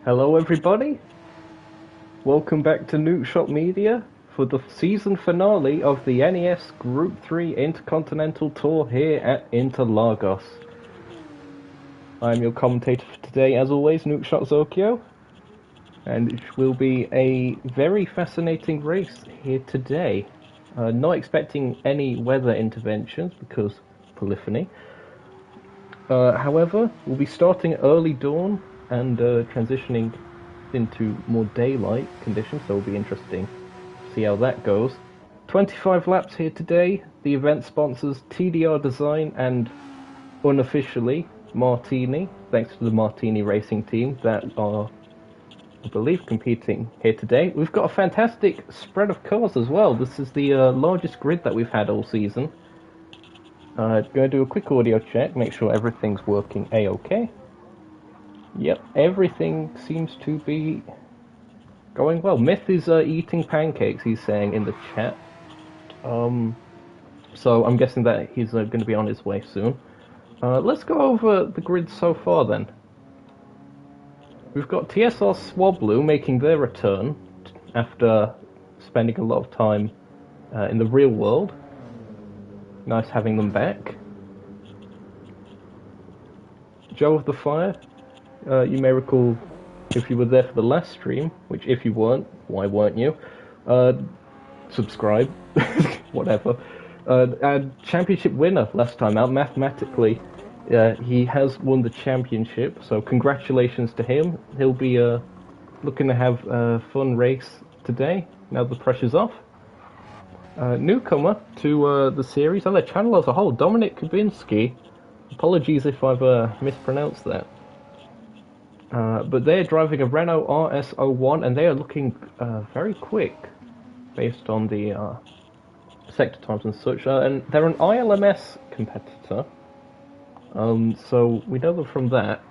Hello everybody, welcome back to Nukeshot Media for the season finale of the NES Gr.3 Intercontinental Tour here at Interlagos. I'm your commentator for today, as always, Nukeshot Zokyo, and it will be a very fascinating race here today. Not expecting any weather interventions because polyphony. However, we'll be starting early dawn and transitioning into more daylight conditions, so it'll be interesting to see how that goes. 25 laps here today. The event sponsors TDR Design and unofficially Martini, thanks to the Martini racing team that are, I believe, competing here today. We've got a fantastic spread of cars as well. This is the largest grid that we've had all season. Going to do a quick audio check, make sure everything's working a-okay. Yep, everything seems to be going well. Myth is eating pancakes, he's saying in the chat. So I'm guessing that he's going to be on his way soon. Let's go over the grid so far then. We've got TSR Swablu making their return after spending a lot of time in the real world. Nice having them back. Joe of the Fire, you may recall if you were there for the last stream, which if you weren't, why weren't you? Subscribe, whatever. Championship winner last time out, mathematically. He has won the championship, so congratulations to him. He'll be looking to have a fun race today, now the pressure's off. Newcomer to the series and the channel as a whole, Dominic Kubinski. Apologies if I've mispronounced that. But they're driving a Renault RS01 and they are looking very quick based on the sector times and such. And they're an ILMS competitor, so we know them from that.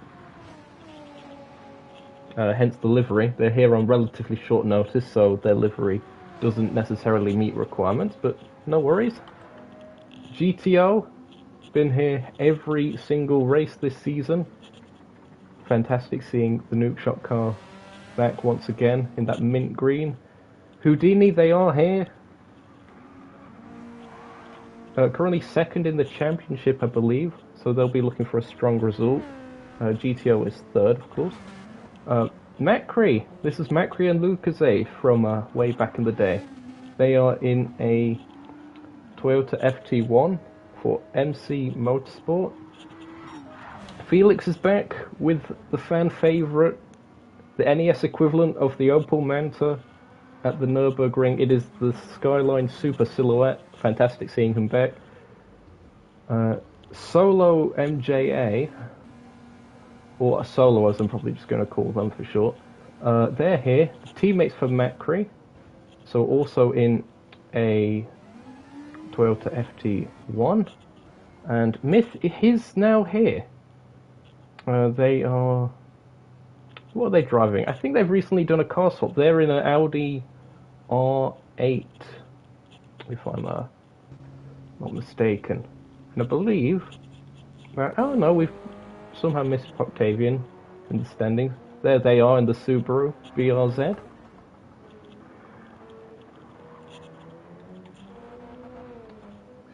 Hence the livery. They're here on relatively short notice, so their livery doesn't necessarily meet requirements, but no worries. GTO, been here every single race this season. Fantastic seeing the Nukeshot car back once again in that mint green. Houdini, they are here. Currently second in the championship, I believe, so they'll be looking for a strong result. GTO is third, of course. Macri, this is Macri and Lucas from way back in the day. They are in a Toyota FT1 for MC Motorsport. Felix is back with the fan favourite, the NES equivalent of the Opel Manta at the Nürburgring. It is the Skyline Super Silhouette. Fantastic seeing him back. Solo MJA, or Solo as I'm probably just going to call them for short. They're here, teammates for Macri, so also in a Toyota FT1. And Myth is now here. They are... What are they driving? I think they've recently done a car swap. They're in an Audi R8, if I'm not mistaken. And I believe... oh no, we've somehow missed Octavian in the standings. There they are in the Subaru BRZ.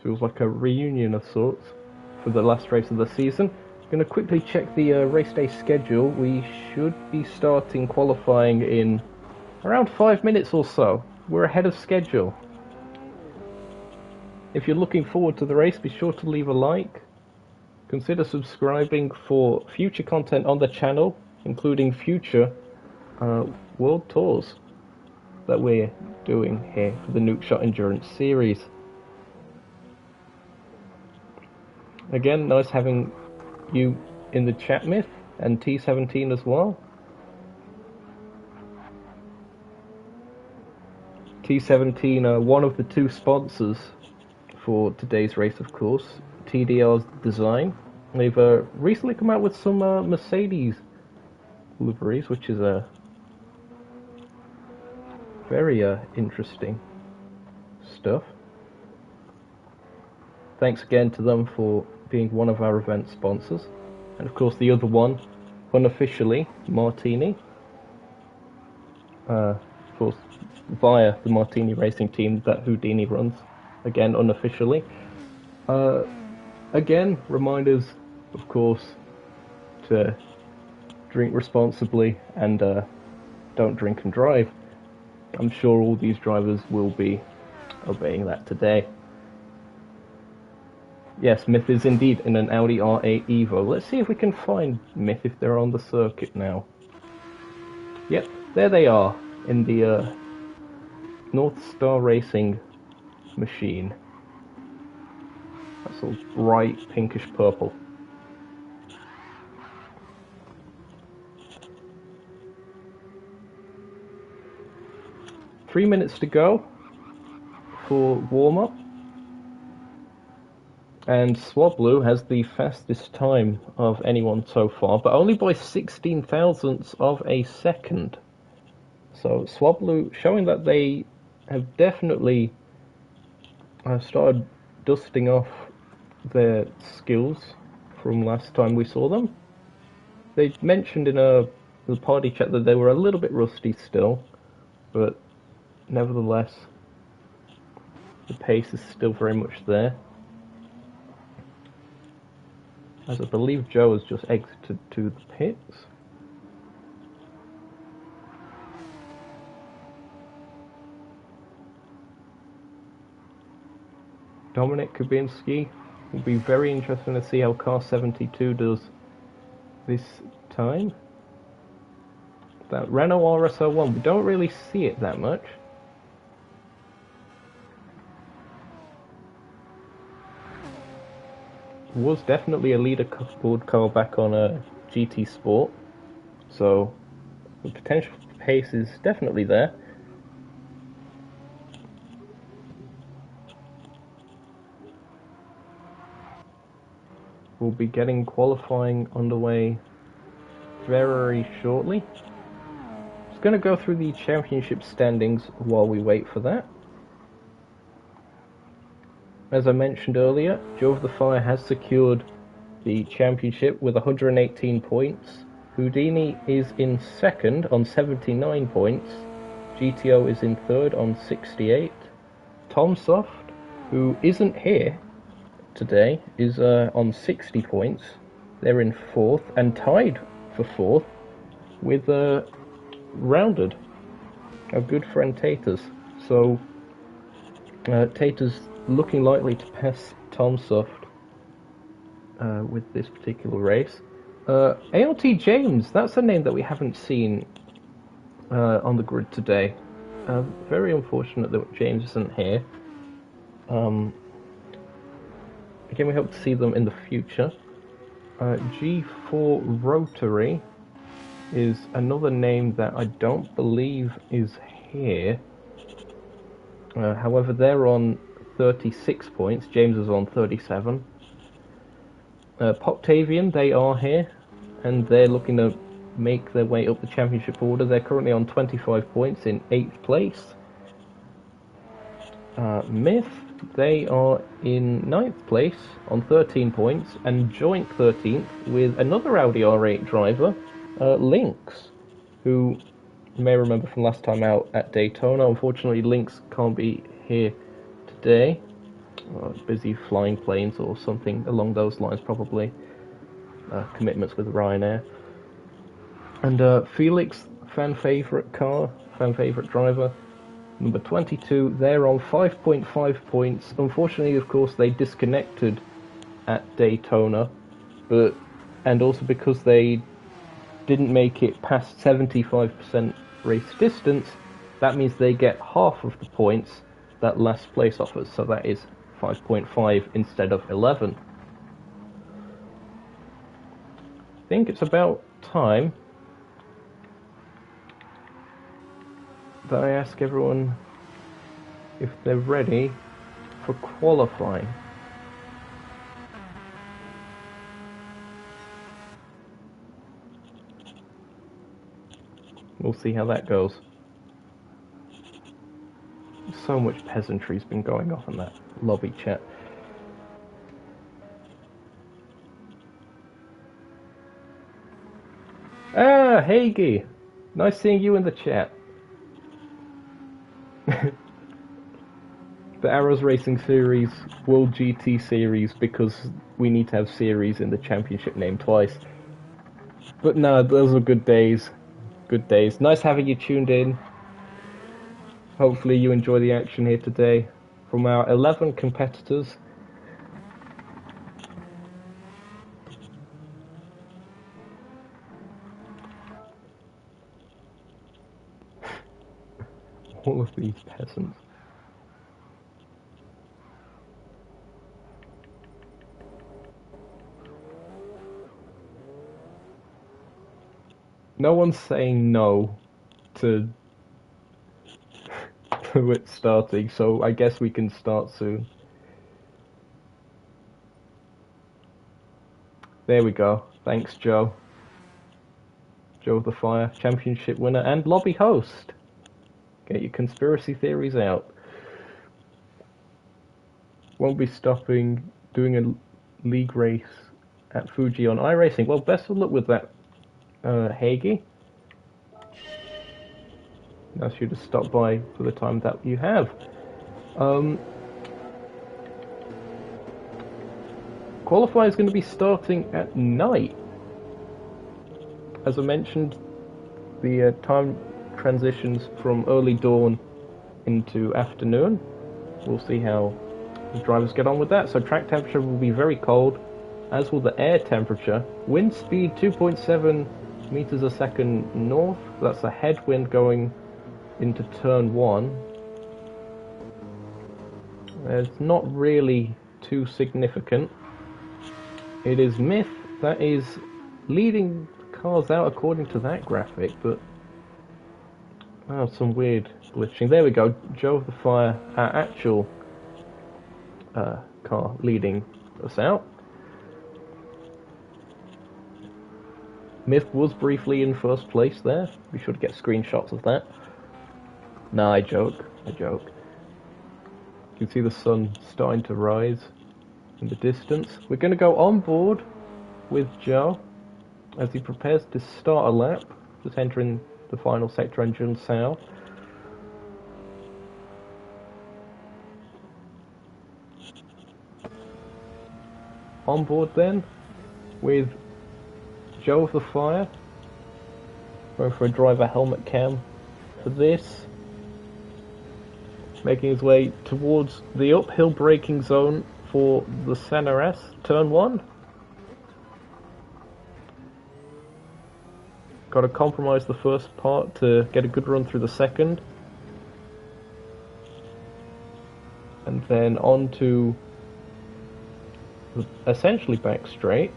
Feels like a reunion of sorts for the last race of the season. Going to quickly check the race day schedule. We should be starting qualifying in around 5 minutes or so. We're ahead of schedule. If you're looking forward to the race, be sure to leave a like. Consider subscribing for future content on the channel, including future world tours that we're doing here for the Nukeshot Endurance series. Again, nice having you in the chat, Myth, and T17 as well. T17 one of the two sponsors for today's race, of course. TDR's Design. They've recently come out with some Mercedes liveries, which is very interesting stuff. Thanks again to them for being one of our event sponsors. And of course the other one, unofficially, Martini. of course, via the Martini Racing team that Houdini runs, again unofficially. Again, reminders, of course, to drink responsibly and don't drink and drive. I'm sure all these drivers will be obeying that today. Yes, Myth is indeed in an Audi R8 Evo. Let's see if we can find Myth if they're on the circuit now. Yep, there they are in the North Star Racing machine. That's all bright pinkish purple. Three minutes to go for warm-up. And Swablu has the fastest time of anyone so far, but only by 16 thousandths of a second. So Swablu showing that they have definitely started dusting off their skills from last time we saw them. They mentioned in the party chat that they were a little bit rusty still, but nevertheless, the pace is still very much there. As I believe Joe has just exited to the pits. Dominic Kubinski will be very interesting to see how car 72 does this time. That Renault RS01, we don't really see it that much. Was definitely a leaderboard car back on a GT Sport, so the potential pace is definitely there. We'll be getting qualifying underway very shortly. Just going to go through the championship standings while we wait for that. As I mentioned earlier, Joe of the Fire has secured the championship with 118 points. Houdini is in second on 79 points. GTO is in third on 68. Tomsoft, who isn't here today, is on 60 points. They're in fourth and tied for fourth with Rounded, our good friend Taters. So Taters looking likely to pass Tomsoft with this particular race. ALT James, that's a name that we haven't seen on the grid today. Very unfortunate that James isn't here. Again, we hope to see them in the future. G4 Rotary is another name that I don't believe is here. However, they're on 36 points. James is on 37. Poptavian, they are here, and they're looking to make their way up the championship order. They're currently on 25 points in 8th place. Myth, they are in 9th place on 13 points, and joint 13th with another Audi R8 driver, Lynx, who you may remember from last time out at Daytona. Unfortunately, Lynx can't be here today. Busy flying planes or something along those lines, probably. Commitments with Ryanair. And Felix, fan favourite car, fan favourite driver, number 22, they're on 5.5 points. Unfortunately, of course, they disconnected at Daytona, and also because they didn't make it past 75% race distance, that means they get half of the points that last place offers, so that is 5.5 instead of 11. I think it's about time that I ask everyone if they're ready for qualifying. We'll see how that goes. So much peasantry's been going off in that lobby chat. Ah, Hagee! Nice seeing you in the chat. the Arrows Racing Series World GT Series because we need to have series in the championship name twice. But no, those were good days. Good days. Nice having you tuned in. Hopefully you enjoy the action here today. From our 11 competitors, all of these peasants. No one's saying no to it starting, so I guess we can start soon. There we go. Thanks, Joe. Joe the Fire, championship winner and lobby host. Get your conspiracy theories out. Won't be stopping doing a league race at Fuji on iRacing. Well, best of luck with that, Hagee. Ask you to stop by for the time that you have. Qualify is going to be starting at night. As I mentioned, the time transitions from early dawn into afternoon. We'll see how the drivers get on with that. So track temperature will be very cold, as will the air temperature. Wind speed 2.7 meters a second north. That's a headwind going into turn 1. It's not really too significant. It is Myth that is leading cars out according to that graphic, but oh, some weird glitching. There we go. Joe of the Fire, our actual car leading us out. Myth was briefly in first place there. Be sure to get screenshots of that. Nah, I joke. I joke. You can see the sun starting to rise in the distance. We're going to go on board with Joe as he prepares to start a lap, just entering the final sector on Jun Sao. On board then with Joe of the Fire, going for a driver helmet cam for this, making his way towards the uphill braking zone for the Senna S, turn 1. Got to compromise the first part to get a good run through the second. And then on to essentially back straight.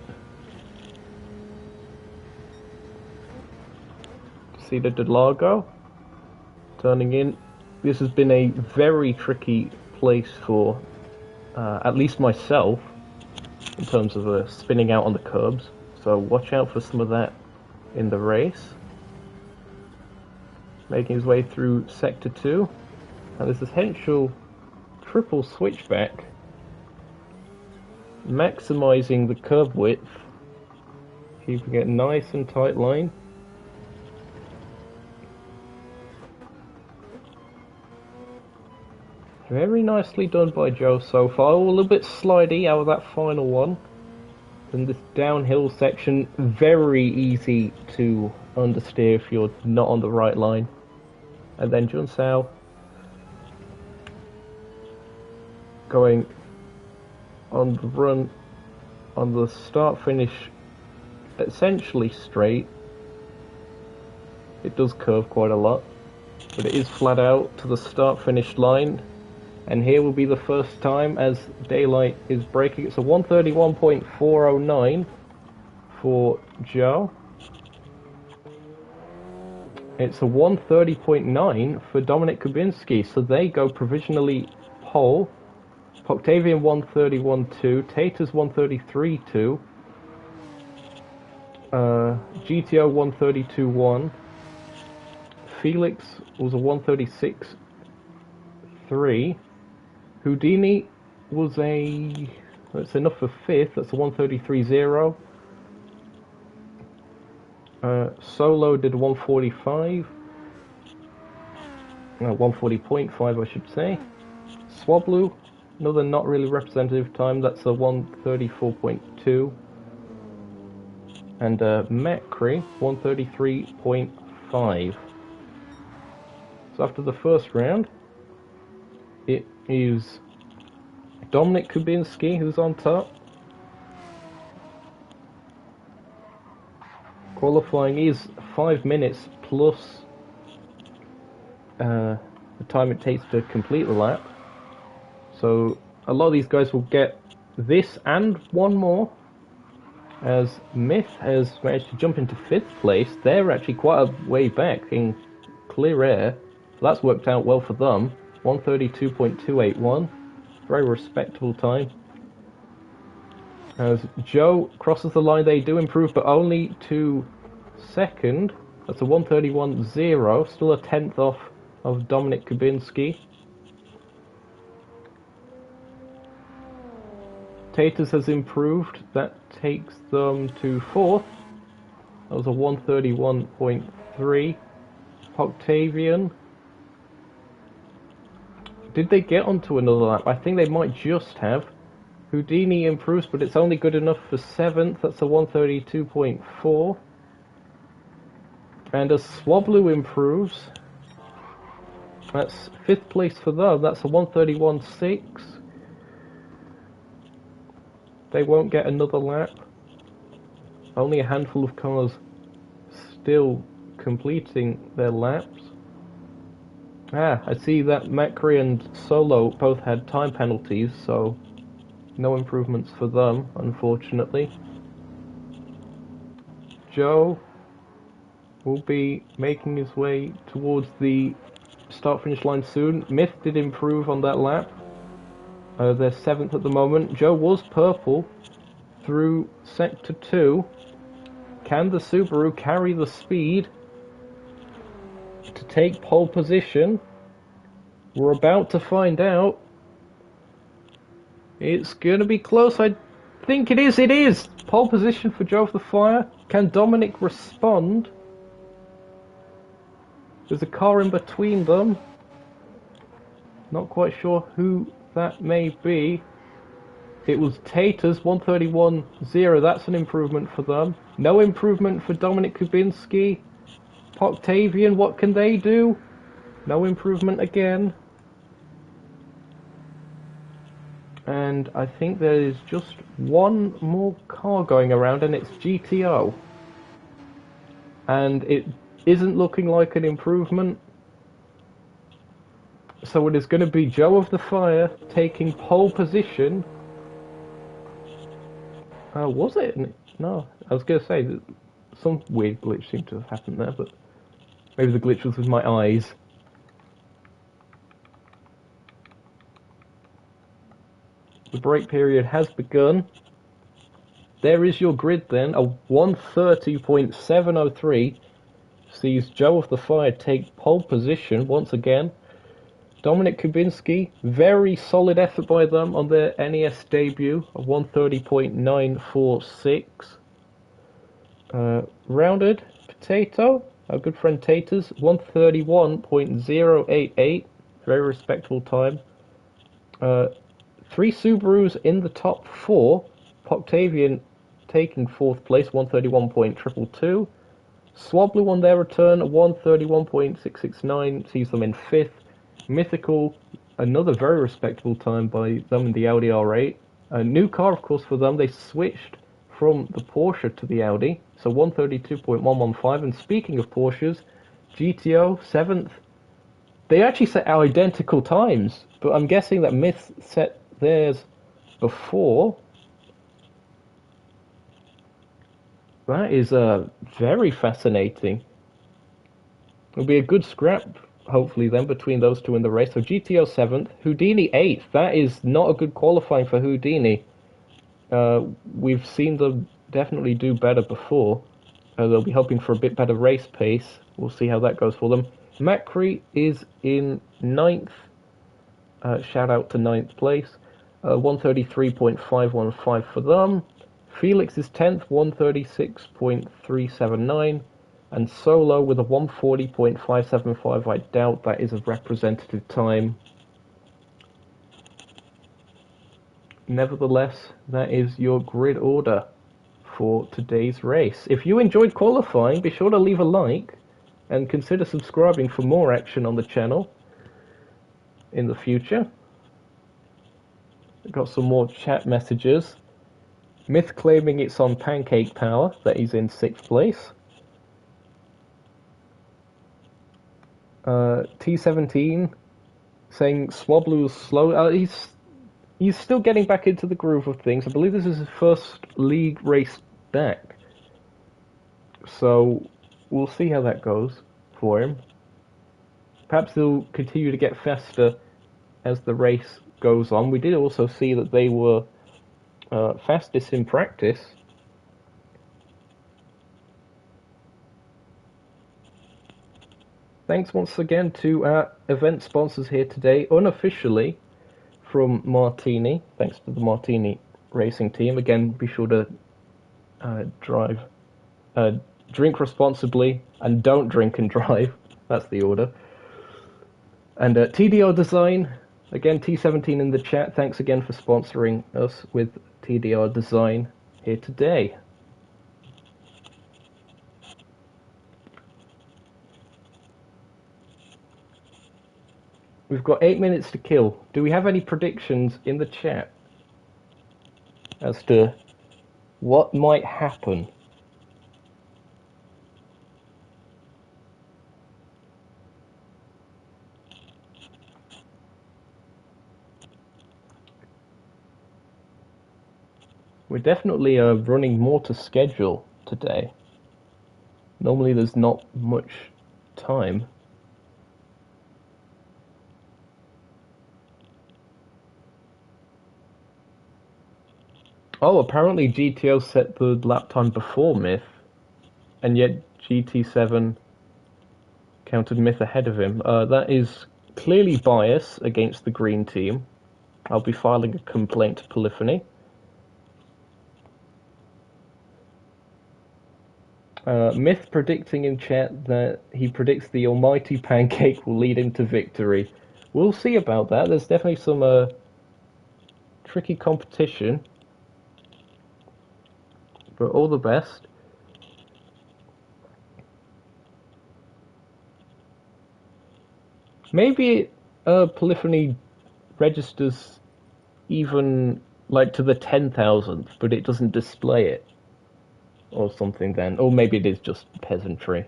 See the Interlagos turning in. This has been a very tricky place for at least myself in terms of spinning out on the curbs, so watch out for some of that in the race. Making his way through sector 2, and this essential triple switchback, maximizing the curb width, keeping it nice and tight line. Very nicely done by Joe so far. A little bit slidey out of that final one. And this downhill section, very easy to understeer if you're not on the right line. And then Jun Sao going on the run, on the start finish, essentially straight. It does curve quite a lot, but it is flat out to the start finish line. And here will be the first time as daylight is breaking. It's a 131.409 for Joe. It's a 130.9 for Dominic Kubinski. So they go provisionally pole. Octavian 131.2, Tater's 133.2, GTO 132.1, Felix was a 136.3. Houdini was that's enough for 5th, that's a 133.0. Solo did a 140.5, I should say. Swablu, another not really representative time, that's a 134.2. And Mekri, 133.5. So after the first round, it is Dominik Kubinski who's on top. Qualifying is 5 minutes plus the time it takes to complete the lap. So a lot of these guys will get this and one more. As Myth has managed to jump into 5th place, they're actually quite a way back in clear air. That's worked out well for them. 132.281, very respectable time. As Joe crosses the line, they do improve, but only to 2nd. That's a 131.0, still a 10th off of Dominik Kubinski. Taters has improved, that takes them to 4th. That was a 131.3. Octavian. Did they get onto another lap? I think they might just have. Houdini improves, but it's only good enough for 7th. That's a 132.4. And as Swablu improves, that's 5th place for them. That's a 131.6. They won't get another lap. Only a handful of cars still completing their laps. I see that Macri and Solo both had time penalties, so no improvements for them, unfortunately. Joe will be making his way towards the start-finish line soon. Myth did improve on that lap. They're 7th at the moment. Joe was purple through Sector 2. Can the Subaru carry the speed to take pole position? We're about to find out. It's going to be close. I think it is. It is! Pole position for Joe of the Fire. Can Dominik respond? There's a car in between them. Not quite sure who that may be. It was Taters, 131.0. That's an improvement for them. No improvement for Dominik Kubinski. Octavian, what can they do? No improvement again. And I think there is just one more car going around, and it's GTO. And it isn't looking like an improvement. So it is going to be Joe of the Fire taking pole position. Was it? No, I was going to say that some weird glitch seemed to have happened there, but maybe the glitch was with my eyes. The break period has begun. There is your grid then. A 130.703 sees Joe of the Fire take pole position once again. Dominik Kubinski, very solid effort by them on their NES debut of 130.946. Rounded Potato, our good friend Taters, 131.088, very respectable time. 3 Subarus in the top 4. Octavian taking 4th place, 131.222. Swablu on their return, 131.669, sees them in 5th. Mythical, another very respectable time by them in the Audi R8. A new car, of course, for them. They switched from the Porsche to the Audi, so 132.115. And speaking of Porsches, GTO, 7th. They actually set identical times, but I'm guessing that Myth set theirs before. That is very fascinating. It'll be a good scrap, hopefully, then, between those two in the race. So GTO 7th, Houdini 8th. That is not a good qualifying for Houdini. We've seen them definitely do better before. They'll be hoping for a bit better race pace. We'll see how that goes for them. Macri is in 9th. Shout out to 9th place. 133.515 for them. Felix is 10th, 136.379. And Solo with a 140.575. I doubt that is a representative time. nevertheless, that is your grid order for today's race. If you enjoyed qualifying, be sure to leave a like and consider subscribing for more action on the channel in the future. We've got some more chat messages. Myth claiming it's on pancake power that he's in 6th place. T17 saying Swablu's slow. He's still getting back into the groove of things. I believe this is his first league race back. So we'll see how that goes for him. Perhaps he'll continue to get faster as the race goes on. We did also see that they were fastest in practice. Thanks once again to our event sponsors here today, unofficially from Martini. Thanks to the Martini racing team. Again, be sure to drink responsibly and don't drink and drive. That's the order. And TDR Design, again, T17 in the chat. Thanks again for sponsoring us with TDR Design here today. We've got 8 minutes to kill. Do we have any predictions in the chat as to what might happen? We're definitely running more to schedule today. Normally there's not much time. Oh, apparently GTO set the lap time before Myth, and yet GT7 counted Myth ahead of him. That is clearly bias against the green team. I'll be filing a complaint to Polyphony. Myth predicting in chat that he predicts the almighty pancake will lead him to victory. We'll see about that. There's definitely some tricky competition. But all the best. Maybe Polyphony registers even like to the 10,000th, but it doesn't display it. Or something then. Or maybe it is just peasantry.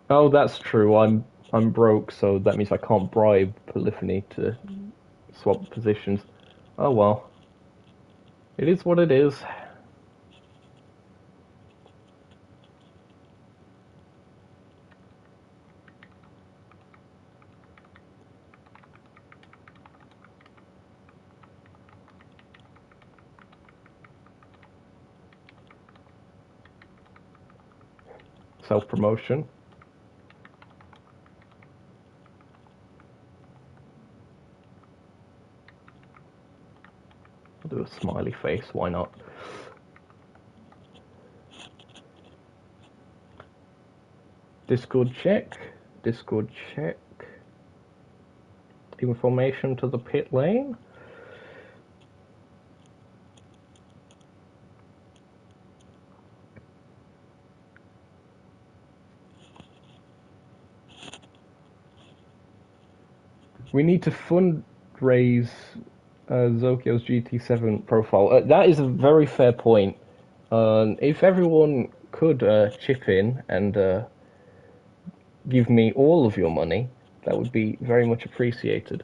Oh, that's true. I'm broke, so that means I can't bribe Polyphony to swap positions. Oh well. It is what it is. Self-promotion. I'll do a smiley face, why not? Discord check. Discord check. Information to the pit lane. We need to fundraise Zokio's GT7 profile. That is a very fair point. If everyone could chip in and give me all of your money, that would be very much appreciated.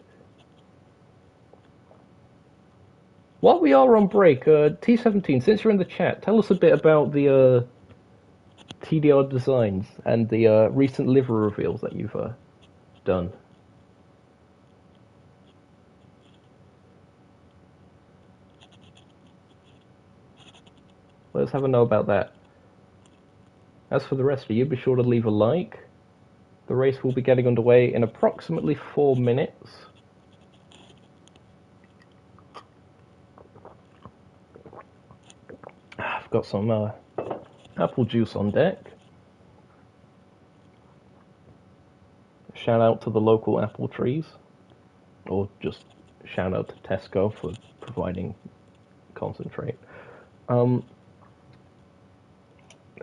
While we are on break, T17, since you're in the chat, tell us a bit about the TDR designs and the recent livery reveals that you've done. Let us have a know about that. As for the rest of you, be sure to leave a like. The race will be getting underway in approximately 4 minutes. I've got some apple juice on deck. shout out to the local apple trees, or just shout out to Tesco for providing concentrate.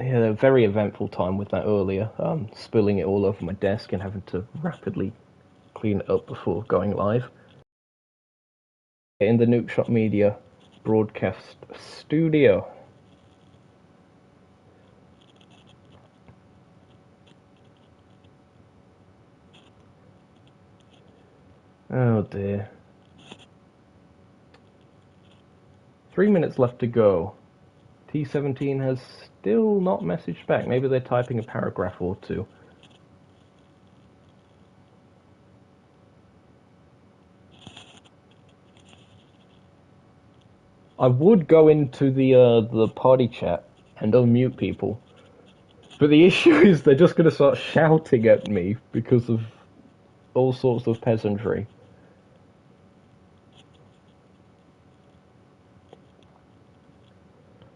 Yeah, a very eventful time with that earlier, spilling it all over my desk and having to rapidly clean it up before going live. In the Nookshot Media broadcast studio. Oh dear. 3 minutes left to go. T17 has still not messaged back. Maybe they're typing a paragraph or two. I would go into the party chat and unmute people, but the issue is they're just going to start shouting at me because of all sorts of peasantry.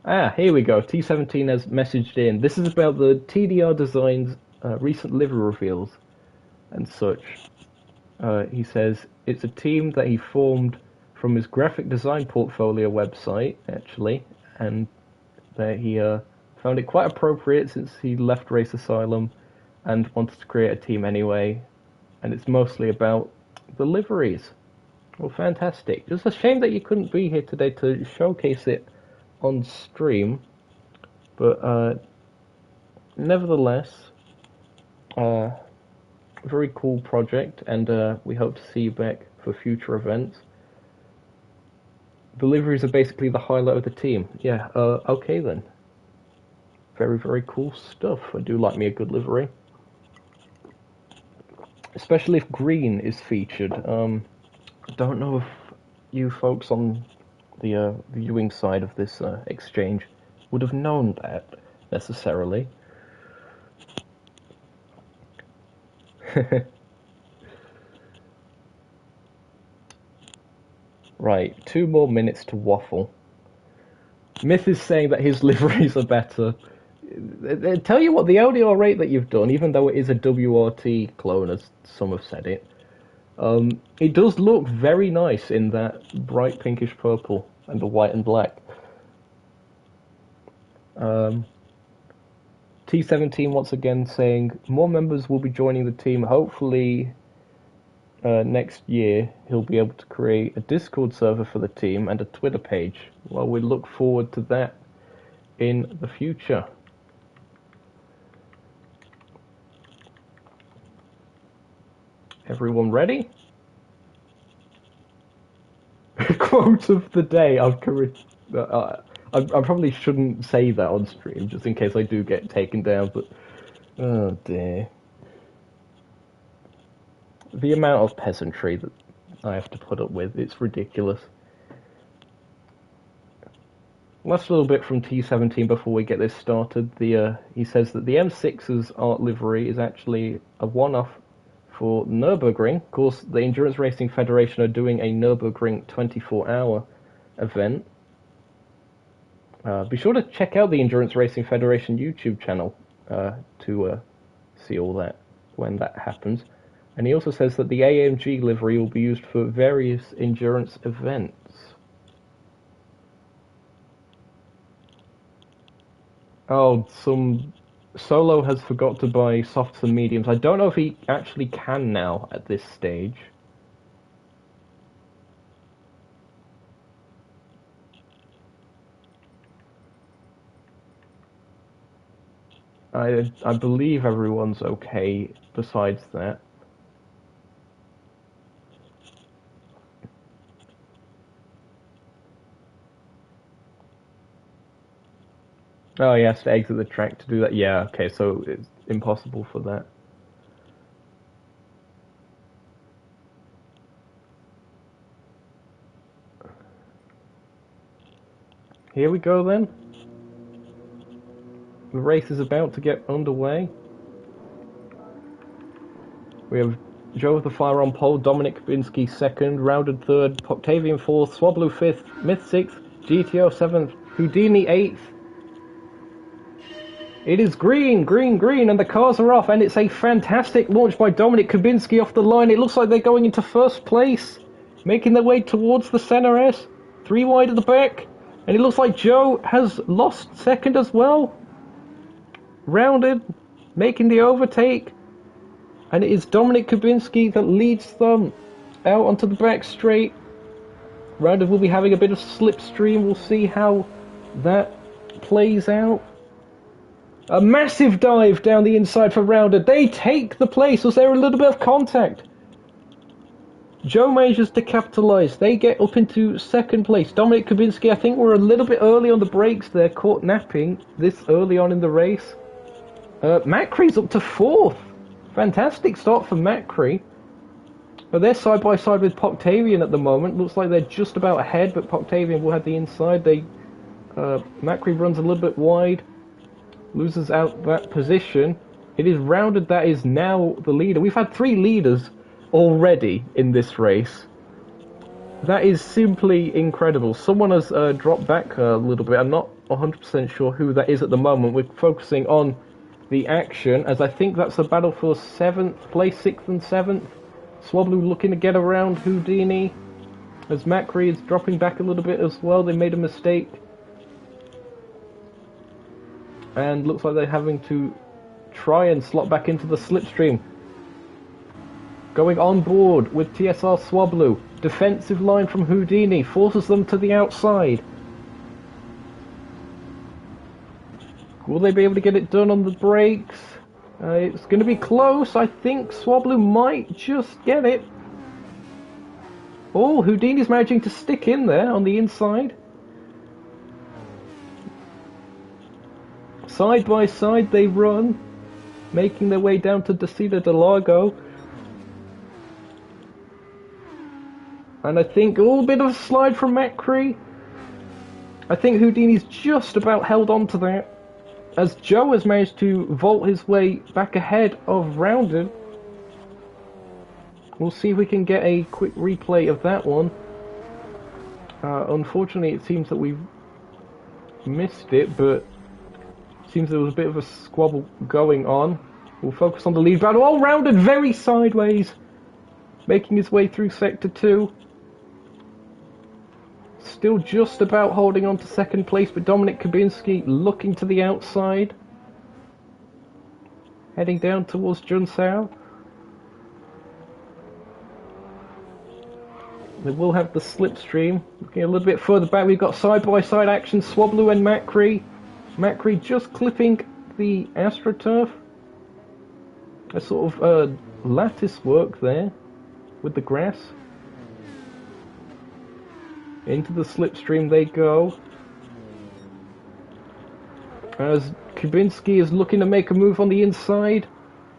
Ah, here we go. T17 has messaged in. This is about the TDR Designs recent livery reveals and such. He says it's a team that he formed from his graphic design portfolio website, actually, and that he found it quite appropriate since he left Race Asylum and wanted to create a team anyway, and it's mostly about the liveries. Well, fantastic. It's a shame that you couldn't be here today to showcase it on stream, but nevertheless, very cool project, and we hope to see you back for future events. The liveries are basically the highlight of the team. Yeah, okay then. Very, very cool stuff. I do like me a good livery. Especially if green is featured. I don't know if you folks on the viewing side of this exchange would have known that, necessarily. Right, 2 more minutes to waffle. Myth is saying that his liveries are better. Tell you what, the LDR rate that you've done, even though it is a WRT clone, as some have said it does look very nice in that bright pinkish purple and the white and black. T17 once again saying more members will be joining the team. Hopefully next year he'll be able to create a Discord server for the team and a Twitter page. Well, we look forward to that in the future. Everyone ready? Quote of the day. I probably shouldn't say that on stream, just in case I do get taken down, but oh dear. The amount of peasantry that I have to put up with, it's ridiculous. Last little bit from T17 before we get this started. He says that the M6's art livery is actually a one-off for Nürburgring. Of course, the Endurance Racing Federation are doing a Nürburgring 24-hour event. Be sure to check out the Endurance Racing Federation YouTube channel to see all that when that happens. And he also says that the AMG livery will be used for various endurance events. Oh, some Solo has forgot to buy softs and mediums. I don't know if he actually can now at this stage. I believe everyone's okay besides that. Oh, he has to exit the track to do that. Yeah, okay, so it's impossible for that. Here we go then. The race is about to get underway. We have Joe with the Fire on pole, Dominic Binsky second, Rounded third, Octavian fourth, Swablu fifth, Myth sixth, GTO seventh, Houdini eighth. It is green, green, green, and the cars are off, and it's a fantastic launch by Dominic Kubinski off the line. It looks like they're going into first place, making their way towards the center S. 3 wide at the back, and it looks like Joe has lost second as well. Rounded, making the overtake, and it is Dominic Kubinski that leads them out onto the back straight. Rounded will be having a bit of slipstream. We'll see how that plays out. A massive dive down the inside for Rounded. They take the place. Was there a little bit of contact? Joe manages to capitalise. They get up into second place. Dominic Kubinski, I think we're a little bit early on the brakes there, caught napping this early on in the race. Macree's up to fourth. Fantastic start for Macree. But they're side by side with Poctavian at the moment. Looks like they're just about ahead, but Poctavian will have the inside. Macree runs a little bit wide. Loses out that position. It is Rounded that is now the leader. We've had 3 leaders already in this race. That is simply incredible. Someone has dropped back a little bit. I'm not 100% sure who that is at the moment. We're focusing on the action, as I think that's a battle for 7th place, 6th and 7th. Swablu looking to get around Houdini, as Macree is dropping back a little bit as well. They made a mistake. And looks like they're having to try and slot back into the slipstream. Going on board with TSR Swablu. Defensive line from Houdini forces them to the outside. Will they be able to get it done on the brakes? It's going to be close. I think Swablu might just get it. Oh, Houdini's managing to stick in there on the inside. Side by side they run, making their way down to Interlagos. And I think a little bit of a slide from Macree. I think Houdini's just about held on to that, as Joe has managed to vault his way back ahead of Rounded. We'll see if we can get a quick replay of that one. Unfortunately, it seems that we've missed it, but seems there was a bit of a squabble going on. We'll focus on the lead battle. Oh, Rounded very sideways, making his way through Sector 2. Still just about holding on to second place, but Dominic Kubinski looking to the outside. Heading down towards Junsao. They will have the slipstream. Looking a little bit further back, we've got side-by-side action. Swablu and Macree. Macree just clipping the AstroTurf. A sort of lattice work there with the grass. Into the slipstream they go. As Kubinski is looking to make a move on the inside.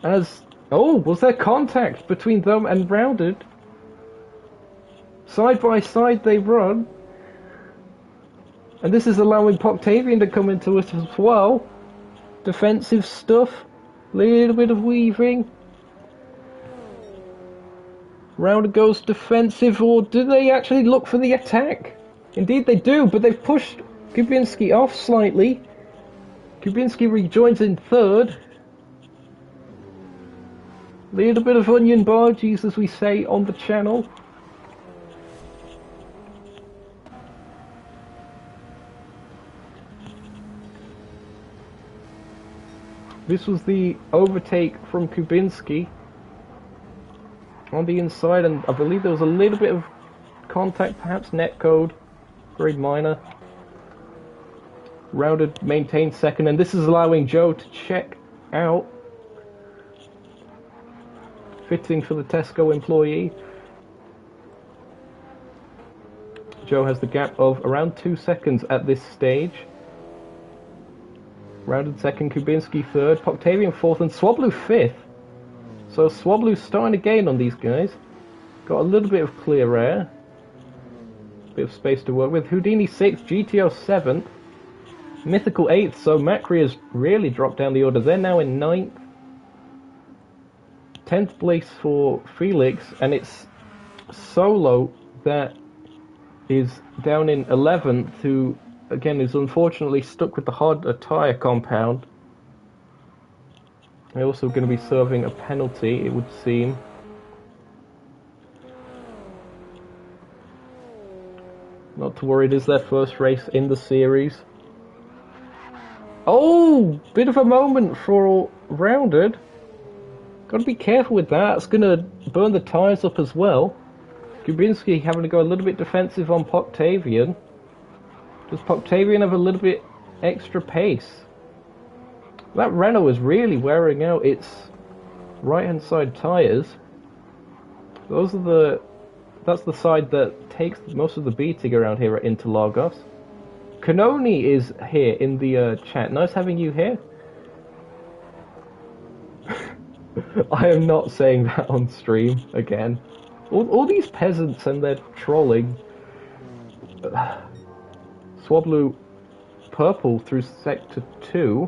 Oh, was there contact between them and Rounded? Side by side they run. And this is allowing Poctavian to come into it as well. Defensive stuff. Little bit of weaving. Rounded goes defensive, or do they actually look for the attack? Indeed they do, but they've pushed Kubinski off slightly. Kubinski rejoins in third. Little bit of onion barges, as we say on the channel. This was the overtake from Kubinski on the inside, and I believe there was a little bit of contact, perhaps netcode, very minor. Rounded maintains second, and this is allowing Joe to check out. Fitting for the Tesco employee. Joe has the gap of around 2 seconds at this stage. Rounded second, Kubinski third, Poctavian fourth, and Swablu fifth. So Swablu's starting to gain on these guys. Got a little bit of clear air. Bit of space to work with. Houdini 6th, GTO 7th, Mythical 8th, so Macree has really dropped down the order. They're now in 9th. 10th place for Felix, and it's Solo that is down in 11th, who again is unfortunately stuck with the hard tyre compound. They're also going to be serving a penalty, it would seem. Not to worry, it is their first race in the series. Oh! Bit of a moment for Rounded. Gotta be careful with that, it's gonna burn the tyres up as well. Kubinski having to go a little bit defensive on Poctavian. Does Poctavian have a little bit extra pace? That Renault is really wearing out its right-hand side tyres. That's the side that takes most of the beating around here at Interlagos. Kanoni is here in the chat. Nice having you here. I am not saying that on stream again. All these peasants and their trolling. Swablu purple through sector 2.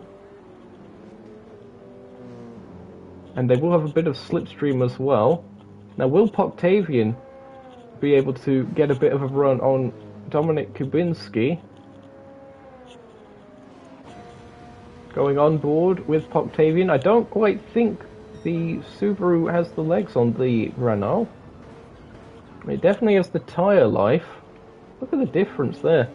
And they will have a bit of slipstream as well. Now, will Poctavian be able to get a bit of a run on Dominic Kubinski? Going on board with Poctavian. I don't quite think the Subaru has the legs on the Renault. It definitely has the tyre life. Look at the difference there.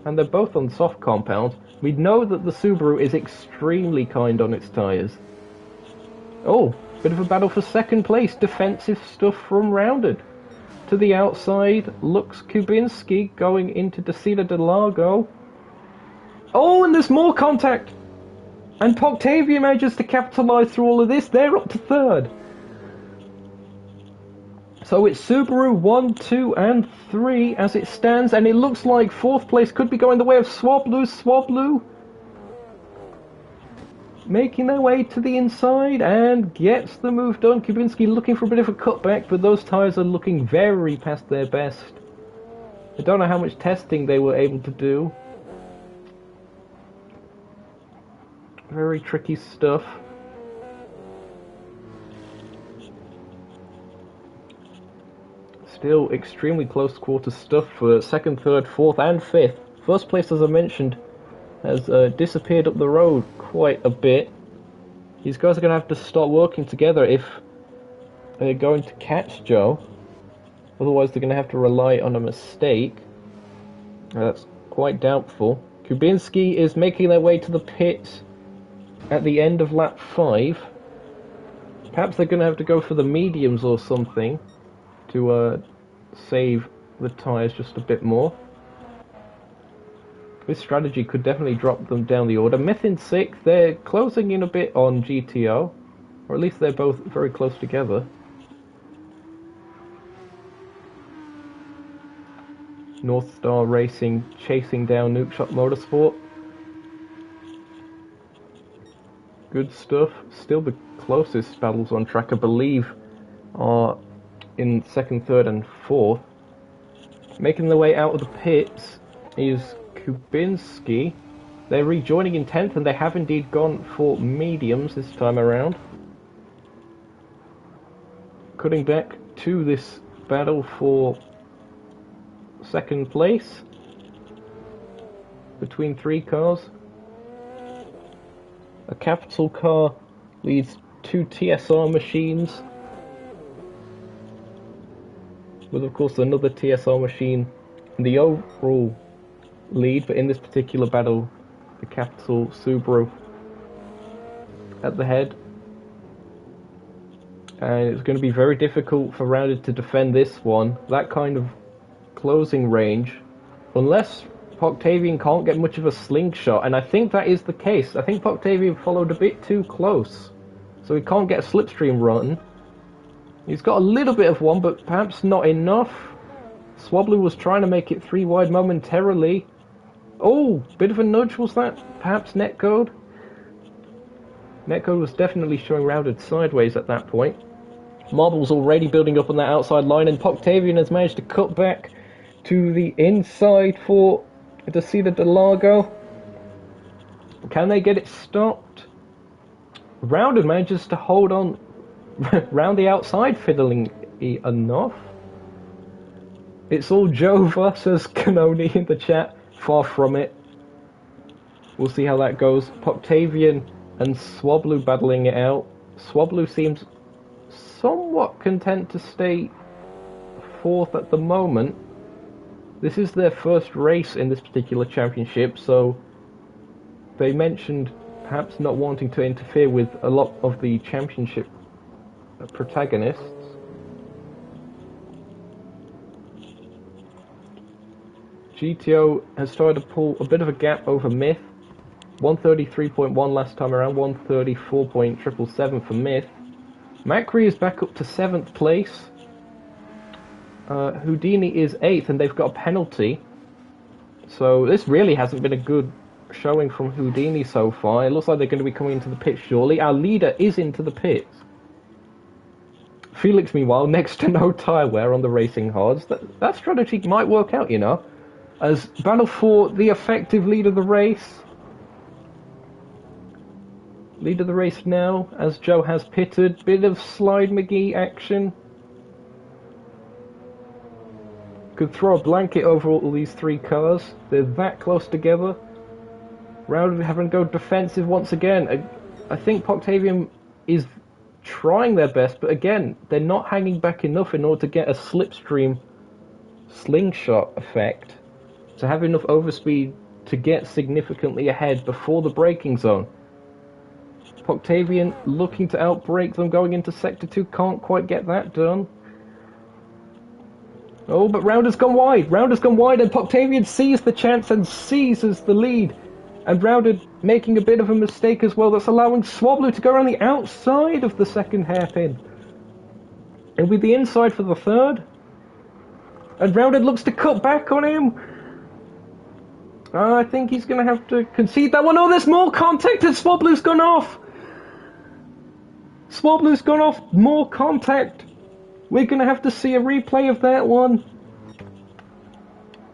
And they're both on soft compound. We know that the Subaru is extremely kind on its tyres. Oh, bit of a battle for second place. Defensive stuff from Rounded. To the outside, Lux Kubinski going into Desida de Largo. Oh, and there's more contact! And Poctavian manages to capitalise through all of this. They're up to third. So it's Subaru 1, 2, and 3 as it stands, and it looks like fourth place could be going the way of Swablu. Swablu making their way to the inside and gets the move done. Kubinski looking for a bit of a cutback, but those tyres are looking very past their best. I don't know how much testing they were able to do. Very tricky stuff. Still extremely close quarter stuff for second, third, fourth, and fifth. First place, as I mentioned, has disappeared up the road quite a bit. These guys are going to have to start working together if they're going to catch Joe. Otherwise, they're going to have to rely on a mistake. That's quite doubtful. Kubinski is making their way to the pit at the end of lap 5. Perhaps they're going to have to go for the mediums or something to save the tyres just a bit more. This strategy could definitely drop them down the order. Myth in 6th, they're closing in a bit on GTO, or at least they're both very close together. North Star Racing chasing down Nukeshot Motorsport. Good stuff. Still the closest battles on track, I believe, are in second, third, and fourth. Making their way out of the pits is Kubinski. They're rejoining in 10th, and they have indeed gone for mediums this time around. Cutting back to this battle for second place between 3 cars. A capital car leads 2 TSR machines, with of course another TSR machine in the overall lead, but in this particular battle, the capital Subaru at the head. And it's going to be very difficult for Rounded to defend this one. That kind of closing range, unless Poctavian can't get much of a slingshot, and I think that is the case. I think Poctavian followed a bit too close, so he can't get a slipstream run. He's got a little bit of one, but perhaps not enough. Swablu was trying to make it 3 wide momentarily. Oh, bit of a nudge was that? Perhaps Netcode? Netcode was definitely showing Rounded sideways at that point. Marble's already building up on that outside line, and Poctavian has managed to cut back to the inside for Desida de Largo. Can they get it stopped? Rounded manages to hold on round the outside fiddling enough. It's all Jova, says Kanoni in the chat. Far from it. We'll see how that goes. Poctavian and Swablu battling it out. Swablu seems somewhat content to stay fourth at the moment. This is their first race in this particular championship, so they mentioned perhaps not wanting to interfere with a lot of the championship protagonists. GTO has started to pull a bit of a gap over Myth. 133.1 last time around, 134.777 for Myth. Macri is back up to 7th place. Houdini is 8th, and they've got a penalty. So this really hasn't been a good showing from Houdini so far. It looks like they're going to be coming into the pits shortly. Our leader is into the pits. Felix, meanwhile, next to no tyre wear on the racing hards. That strategy might work out, you know. As battle for the effective lead of the race. Lead of the race now, as Joe has pitted. Bit of Slide McGee action. Could throw a blanket over all these three cars. They're that close together. Round having to go defensive once again. I think Poctavian is trying their best, but again, they're not hanging back enough in order to get a slipstream slingshot effect. To have enough overspeed to get significantly ahead before the braking zone. Poctavian looking to outbrake them going into Sector 2, can't quite get that done. Oh, but Rounder's gone wide. Rounder's gone wide, and Poctavian sees the chance and seizes the lead. And Rounder making a bit of a mistake as well. That's allowing Swablu to go around the outside of the second hairpin. And with the inside for the third. And Rounder looks to cut back on him. I think he's going to have to concede that one. Oh, there's more contact, and Swablu's gone off. Swablu's gone off. More contact. We're going to have to see a replay of that one.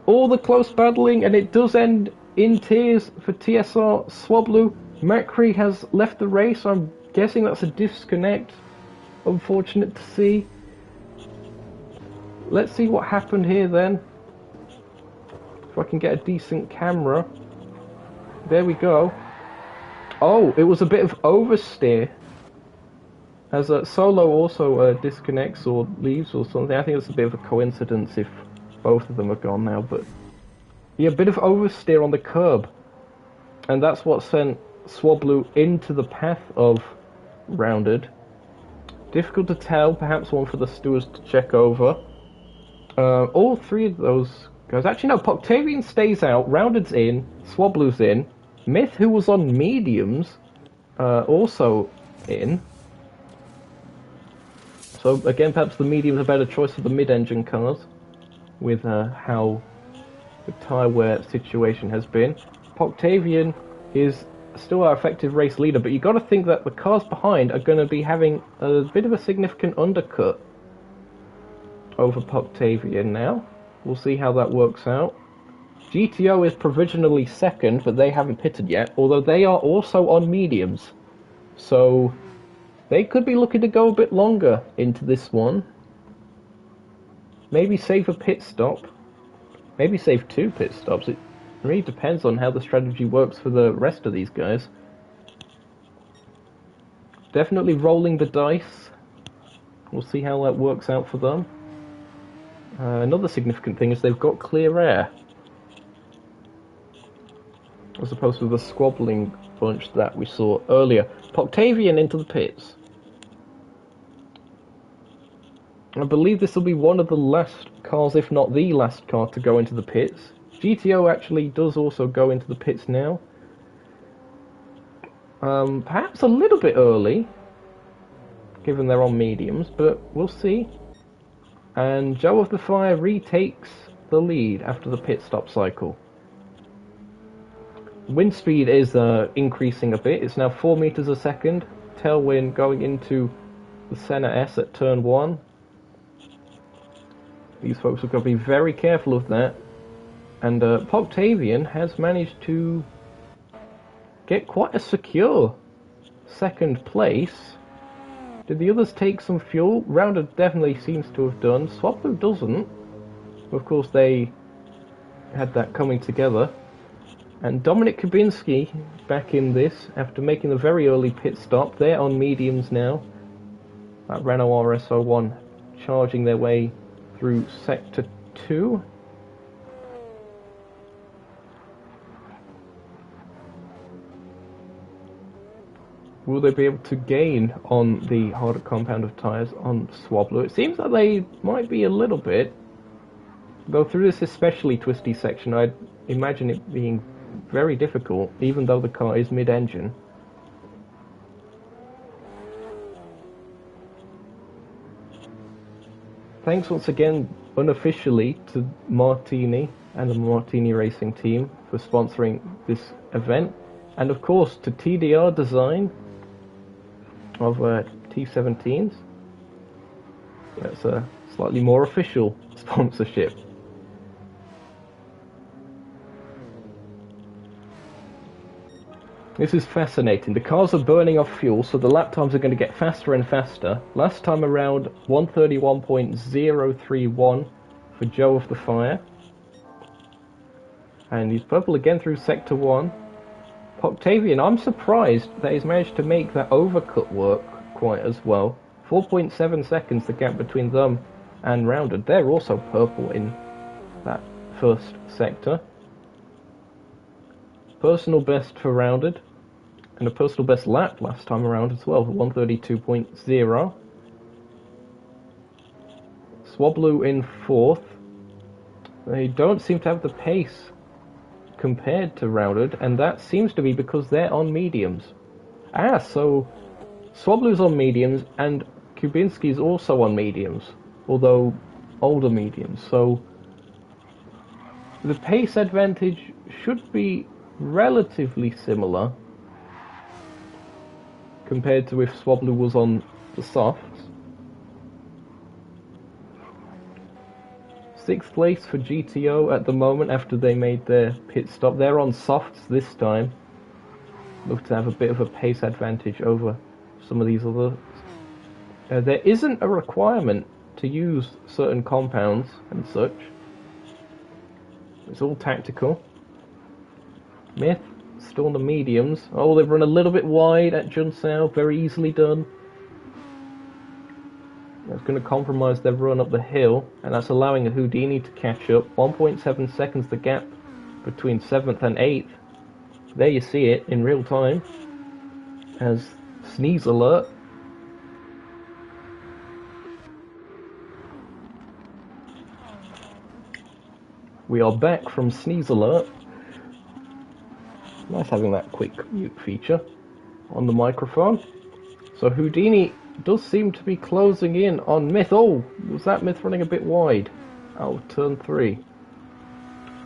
All the close battling, and it does end in tears for TSR Swablu. Macri has left the race. I'm guessing that's a disconnect. Unfortunate to see. Let's see what happened here then. If I can get a decent camera. There we go. Oh, it was a bit of oversteer. As Solo also disconnects or leaves or something. I think it's a bit of a coincidence if both of them are gone now. But yeah, a bit of oversteer on the curb. And that's what sent Swablu into the path of Rounded. Difficult to tell. Perhaps one for the stewards to check over. All three of those guys. Actually, no. Poctavian stays out. Rounded's in. Swablu's in. Myth, who was on mediums, also in. So again, perhaps the medium's a better choice for the mid-engine cars, with how the tyre wear situation has been. Poctavian is still our effective race leader, but you've got to think that the cars behind are going to be having a bit of a significant undercut over Poctavian now. We'll see how that works out. GTO is provisionally second, but they haven't pitted yet, although they are also on mediums. So they could be looking to go a bit longer into this one. Maybe save a pit stop. Maybe save 2 pit stops. It really depends on how the strategy works for the rest of these guys. Definitely rolling the dice. We'll see how that works out for them. Another significant thing is they've got clear air, as opposed to the squabbling bunch that we saw earlier. Poctavian into the pits. I believe this will be one of the last cars, if not the last car, to go into the pits. GTO actually does also go into the pits now. Perhaps a little bit early, given they're on mediums, but we'll see. And Joe of the Fire retakes the lead after the pit stop cycle. Wind speed is increasing a bit. It's now 4 meters a second. Tailwind going into the Senna S at turn 1. These folks have got to be very careful of that. And Poctavian has managed to get quite a secure second place. Did the others take some fuel? Rounder definitely seems to have done. Swablu doesn't. Of course, they had that coming together. And Dominik Kubinski back in this after making a very early pit stop. They're on mediums now. That Renault RS01 charging their way through Sector 2. Will they be able to gain on the harder compound of tyres on Swablu? It seems that they might be a little bit. Though through this especially twisty section, I'd imagine it being very difficult, even though the car is mid-engine. Thanks once again, unofficially, to Martini and the Martini Racing team for sponsoring this event. And of course, to TDR Design of T17s. That's a slightly more official sponsorship. This is fascinating. The cars are burning off fuel, so the lap times are going to get faster and faster. Last time around, 131.031 for Joe of the Fire. And he's purple again through Sector 1. Octavian, I'm surprised that he's managed to make that overcut work quite as well. 4.7 seconds the gap between them and Rounded. They're also purple in that first sector. Personal best for Rounded. And a personal best lap last time around as well, 132.0. Swablu in fourth. They don't seem to have the pace compared to Rounded, and that seems to be because they're on mediums. So Swablu's on mediums, and Kubinski's also on mediums, although older mediums. So the pace advantage should be relatively similar compared to if Swablu was on the softs. 6th place for GTO at the moment after they made their pit stop. They're on softs this time. Look to have a bit of a pace advantage over some of these others. There isn't a requirement to use certain compounds and such. It's all tactical. Myth, still on the mediums. Oh, they've run a little bit wide at Junsao. Very easily done. That's going to compromise their run up the hill, and that's allowing a Houdini to catch up. 1.7 seconds the gap between 7th and 8th. There you see it in real time. As sneeze alert. We are back from sneeze alert. Nice having that quick mute feature on the microphone. So Houdini does seem to be closing in on Myth. Oh, was that Myth running a bit wide out of turn 3?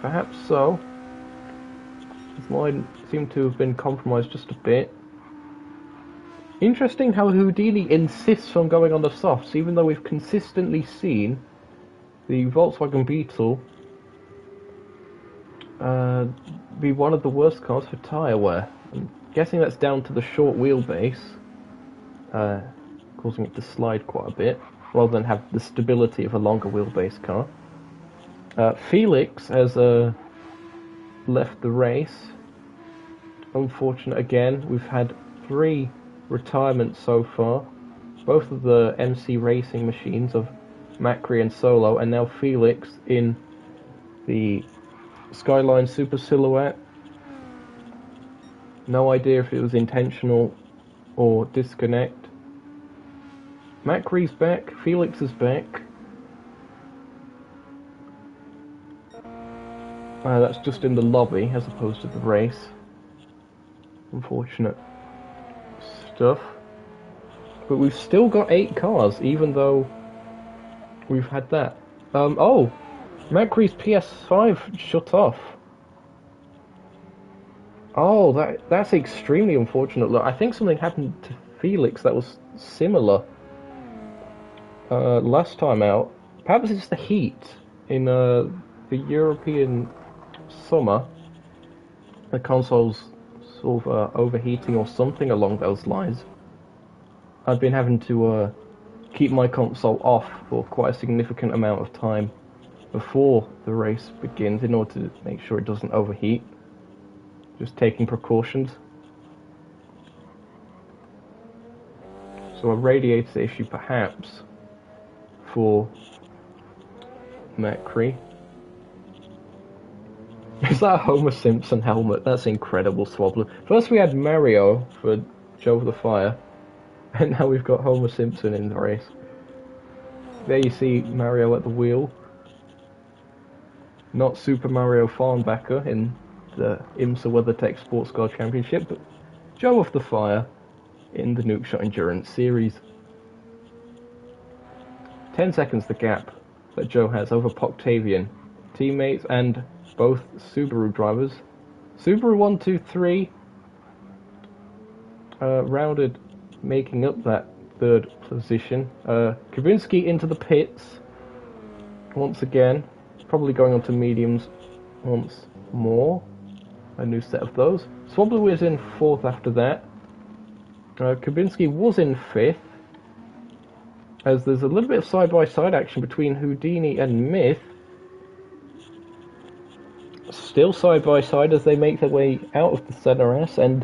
Perhaps so. His line seemed to have been compromised just a bit. Interesting how Houdini insists on going on the softs, even though we've consistently seen the Volkswagen Beetle be one of the worst cars for tyre wear. I'm guessing that's down to the short wheelbase, causing it to slide quite a bit, rather than have the stability of a longer wheelbase car. Felix has left the race. Unfortunate again. We've had 3 retirements so far. Both of the MC Racing machines of Macri and Solo, and now Felix in the Skyline Super Silhouette. No idea if it was intentional or disconnect. Macri's back, Felix is back. That's just in the lobby as opposed to the race. Unfortunate stuff. But we've still got 8 cars, even though we've had that. Oh! Macri's PS5 shut off. Oh, that's extremely unfortunate. Look, I think something happened to Felix that was similar last time out. Perhaps it's the heat in the European summer. The console's sort of overheating or something along those lines. I've been having to keep my console off for quite a significant amount of time before the race begins in order to make sure it doesn't overheat. Just taking precautions. So a radiator issue perhaps for Mercury. Is that a Homer Simpson helmet? That's incredible, Swablu. First we had Mario for Joe of the Fire, and now we've got Homer Simpson in the race. There you see Mario at the wheel. Not Super Mario Farnbacker in the IMSA WeatherTech Sports Car Championship, but Joe of the Fire in the Nookshot Endurance Series. 10 seconds the gap that Joe has over Poctavian. Teammates and both Subaru drivers. Subaru 1, 2, 3 rounded, making up that third position. Kubinski into the pits once again, probably going on to mediums once more. A new set of those. Swablu is in fourth after that. Kubinski was in fifth, as there's a little bit of side-by-side action between Houdini and Myth. Still side-by-side as they make their way out of the Center S and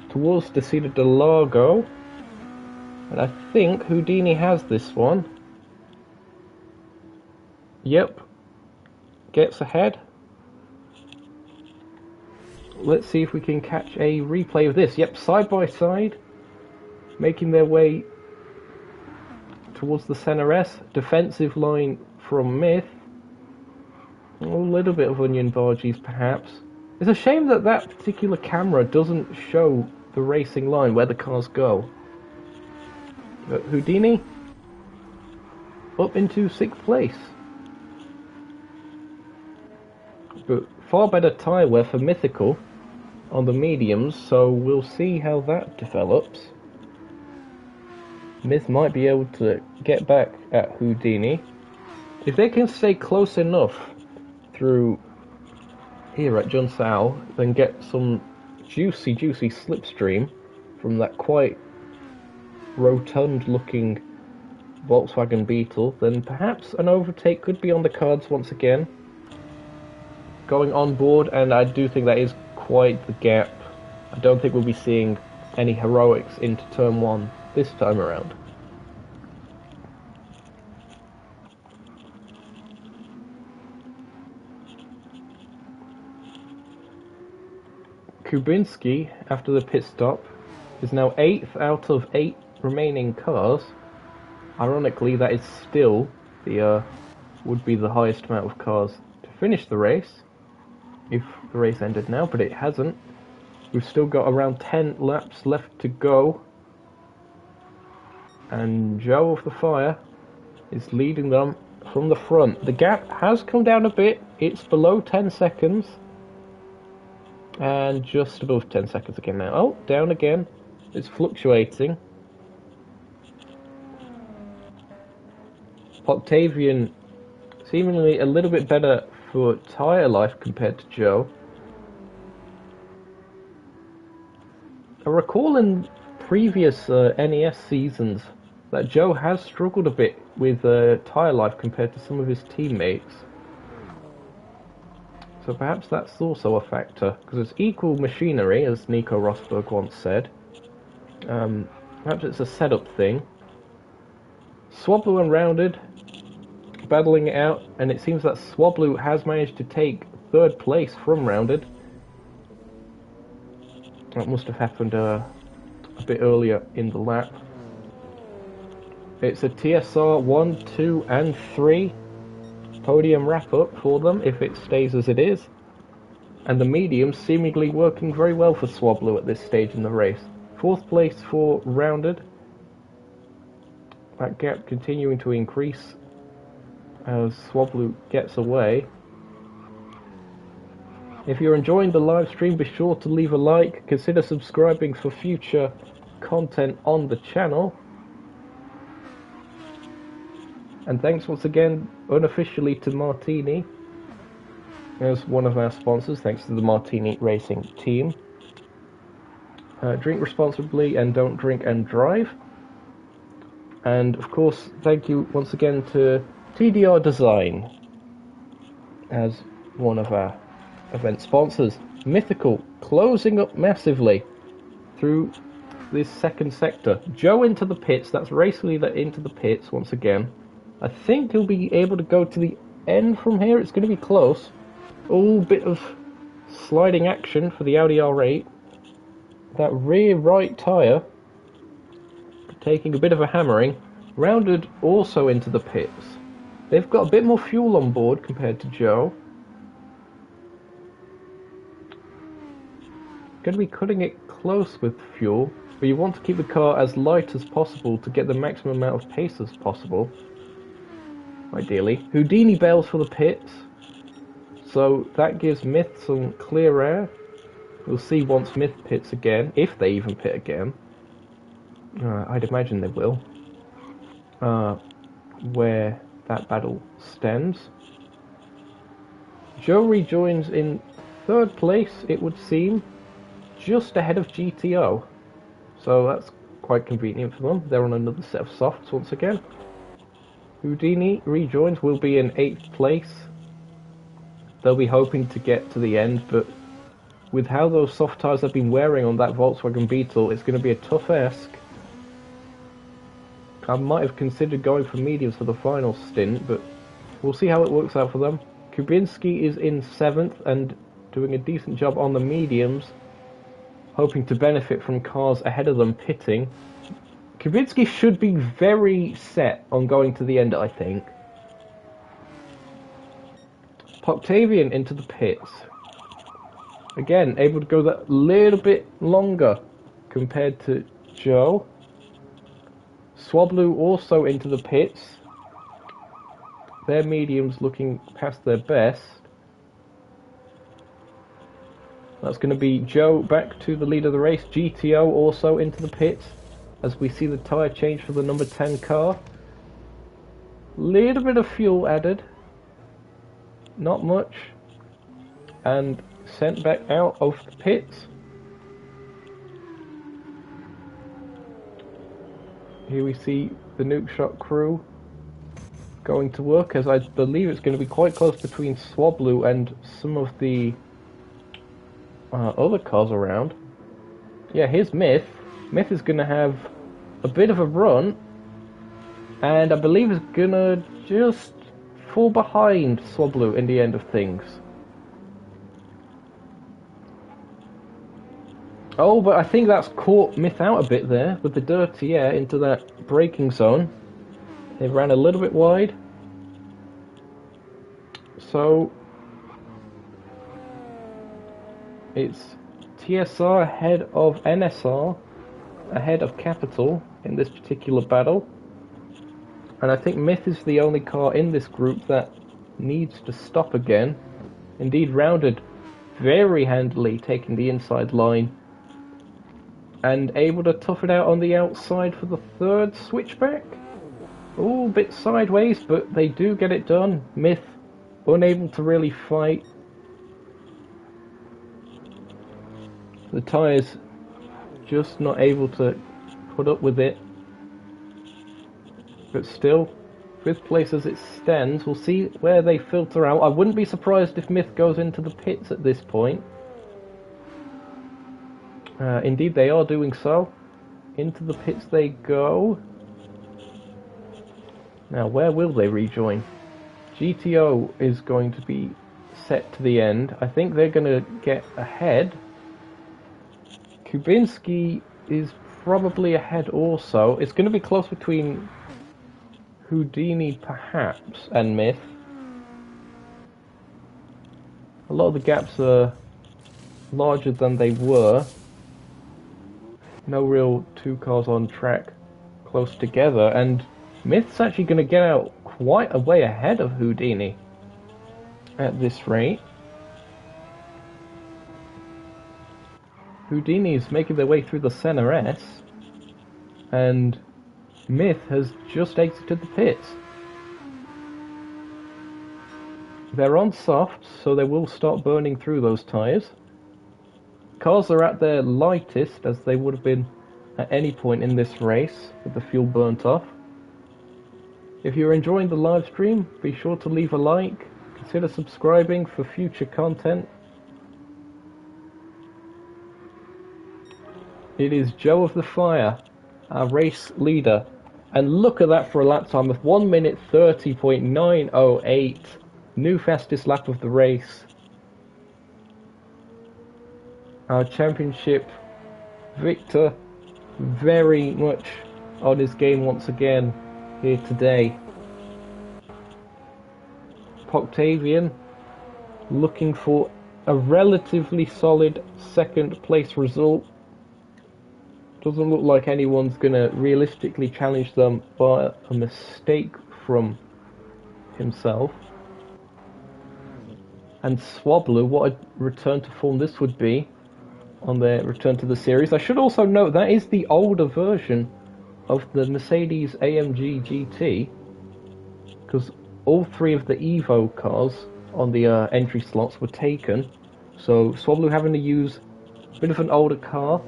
towards the Cedar del Lago. And I think Houdini has this one. Yep. Gets ahead. Let's see if we can catch a replay of this. Yep, side-by-side. Making their way towards the Center S. Defensive line from Myth. A little bit of onion barges, perhaps. It's a shame that that particular camera doesn't show the racing line, where the cars go. But Houdini up into 6th place. But far better tyre wear for Mythical on the mediums, so we'll see how that develops. Myth might be able to get back at Houdini. If they can stay close enough through here at Junsao, then get some juicy slipstream from that quite rotund looking Volkswagen Beetle, then perhaps an overtake could be on the cards once again. Going on board, and I do think that is quite the gap. I don't think we'll be seeing any heroics into turn 1 this time around. Kubinski, after the pit stop, is now 8th out of 8 remaining cars. Ironically, that is still the would be the highest amount of cars to finish the race if the race ended now, but it hasn't. We've still got around 10 laps left to go, and Joe of the Fire is leading them from the front. The gap has come down a bit. It's below 10 seconds. And just above 10 seconds again now. Oh, down again. It's fluctuating. Octavian seemingly a little bit better for tyre life compared to Joe. I recall in previous NES seasons that Joe has struggled a bit with tyre life compared to some of his teammates. So perhaps that's also a factor, because it's equal machinery, as Nico Rosberg once said. Perhaps it's a setup thing. Swablu and Rounded battling it out, and it seems that Swablu has managed to take 3rd place from Rounded. That must have happened a bit earlier in the lap. It's a TSR 1, 2 and 3 podium wrap-up for them, if it stays as it is. And the mediums seemingly working very well for Swablu at this stage in the race. 4th place for Rounded. That gap continuing to increase as Swablu gets away. If you're enjoying the live stream, be sure to leave a like. Consider subscribing for future content on the channel. And thanks once again, unofficially, to Martini as one of our sponsors. Thanks to the Martini Racing team. Drink responsibly and don't drink and drive. And of course, thank you once again to TDR Design as one of our event sponsors. Mythical closing up massively through this second sector. Joe into the pits. That's Race Leader into the pits once again. I think he'll be able to go to the end from here. It's going to be close. Oh, bit of sliding action for the Audi R8. That rear right tyre taking a bit of a hammering. Rounded also into the pits. They've got a bit more fuel on board compared to Joe. Going to be cutting it close with fuel, but you want to keep the car as light as possible to get the maximum amount of pace as possible. Ideally. Houdini bails for the pits, so that gives Myth some clear air. We'll see once Myth pits again, if they even pit again. I'd imagine they will. Where that battle stands. Joe rejoins in third place, it would seem, just ahead of GTO. So that's quite convenient for them. They're on another set of softs once again. Houdini rejoins, will be in 8th place. They'll be hoping to get to the end, but with how those soft tyres have been wearing on that Volkswagen Beetle, it's going to be a tough ask. I might have considered going for mediums for the final stint, but we'll see how it works out for them. Kubinski is in 7th and doing a decent job on the mediums, hoping to benefit from cars ahead of them pitting. Kubinski should be very set on going to the end, I think. Octavian into the pits. Again, able to go that little bit longer compared to Joe. Swablu also into the pits. Their mediums looking past their best. That's going to be Joe back to the lead of the race. GTO also into the pits as we see the tyre change for the number 10 car. Little bit of fuel added. Not much. And sent back out of the pits. Here we see the Nuke Shot crew going to work, as I believe it's going to be quite close between Swablu and some of the other cars around. Yeah, here's Myth. Myth is going to have a bit of a run, and I believe is going to just fall behind Swablu in the end of things. Oh, but I think that's caught Myth out a bit there with the dirty air into that braking zone. They ran a little bit wide. So it's TSR ahead of NSR, ahead of Capital in this particular battle. And I think Myth is the only car in this group that needs to stop again. Indeed, rounded very handily, taking the inside line. And able to tough it out on the outside for the third switchback. Oh, a bit sideways, but they do get it done. Myth unable to really fight. The tyres just not able to put up with it. But still, 5th place as it stands. We'll see where they filter out. I wouldn't be surprised if Myth goes into the pits at this point. Indeed, they are doing so. Into the pits they go. Now, where will they rejoin? GTO is going to be set to the end. I think they're going to get ahead. Kubinski is probably ahead also. It's going to be close between Houdini, perhaps, and Myth. A lot of the gaps are larger than they were. No real two cars on track close together, and Myth's actually going to get out quite a way ahead of Houdini at this rate. Houdini is making their way through the Senna S, and Myth has just exited the pits. They're on softs, so they will start burning through those tyres. Cars are at their lightest, as they would have been at any point in this race, with the fuel burnt off. If you're enjoying the live stream, be sure to leave a like, consider subscribing for future content. It is Joe of the Fire, our race leader. And look at that for a lap time of 1 minute 30.908. New fastest lap of the race. Our championship victor very much on his game once again here today. Octavian looking for a relatively solid second place result. Doesn't look like anyone's gonna realistically challenge them by a mistake from himself. And Swablu, what a return to form this would be on their return to the series. I should also note that is the older version of the Mercedes AMG GT, because all three of the Evo cars on the entry slots were taken, so Swablu having to use a bit of an older car.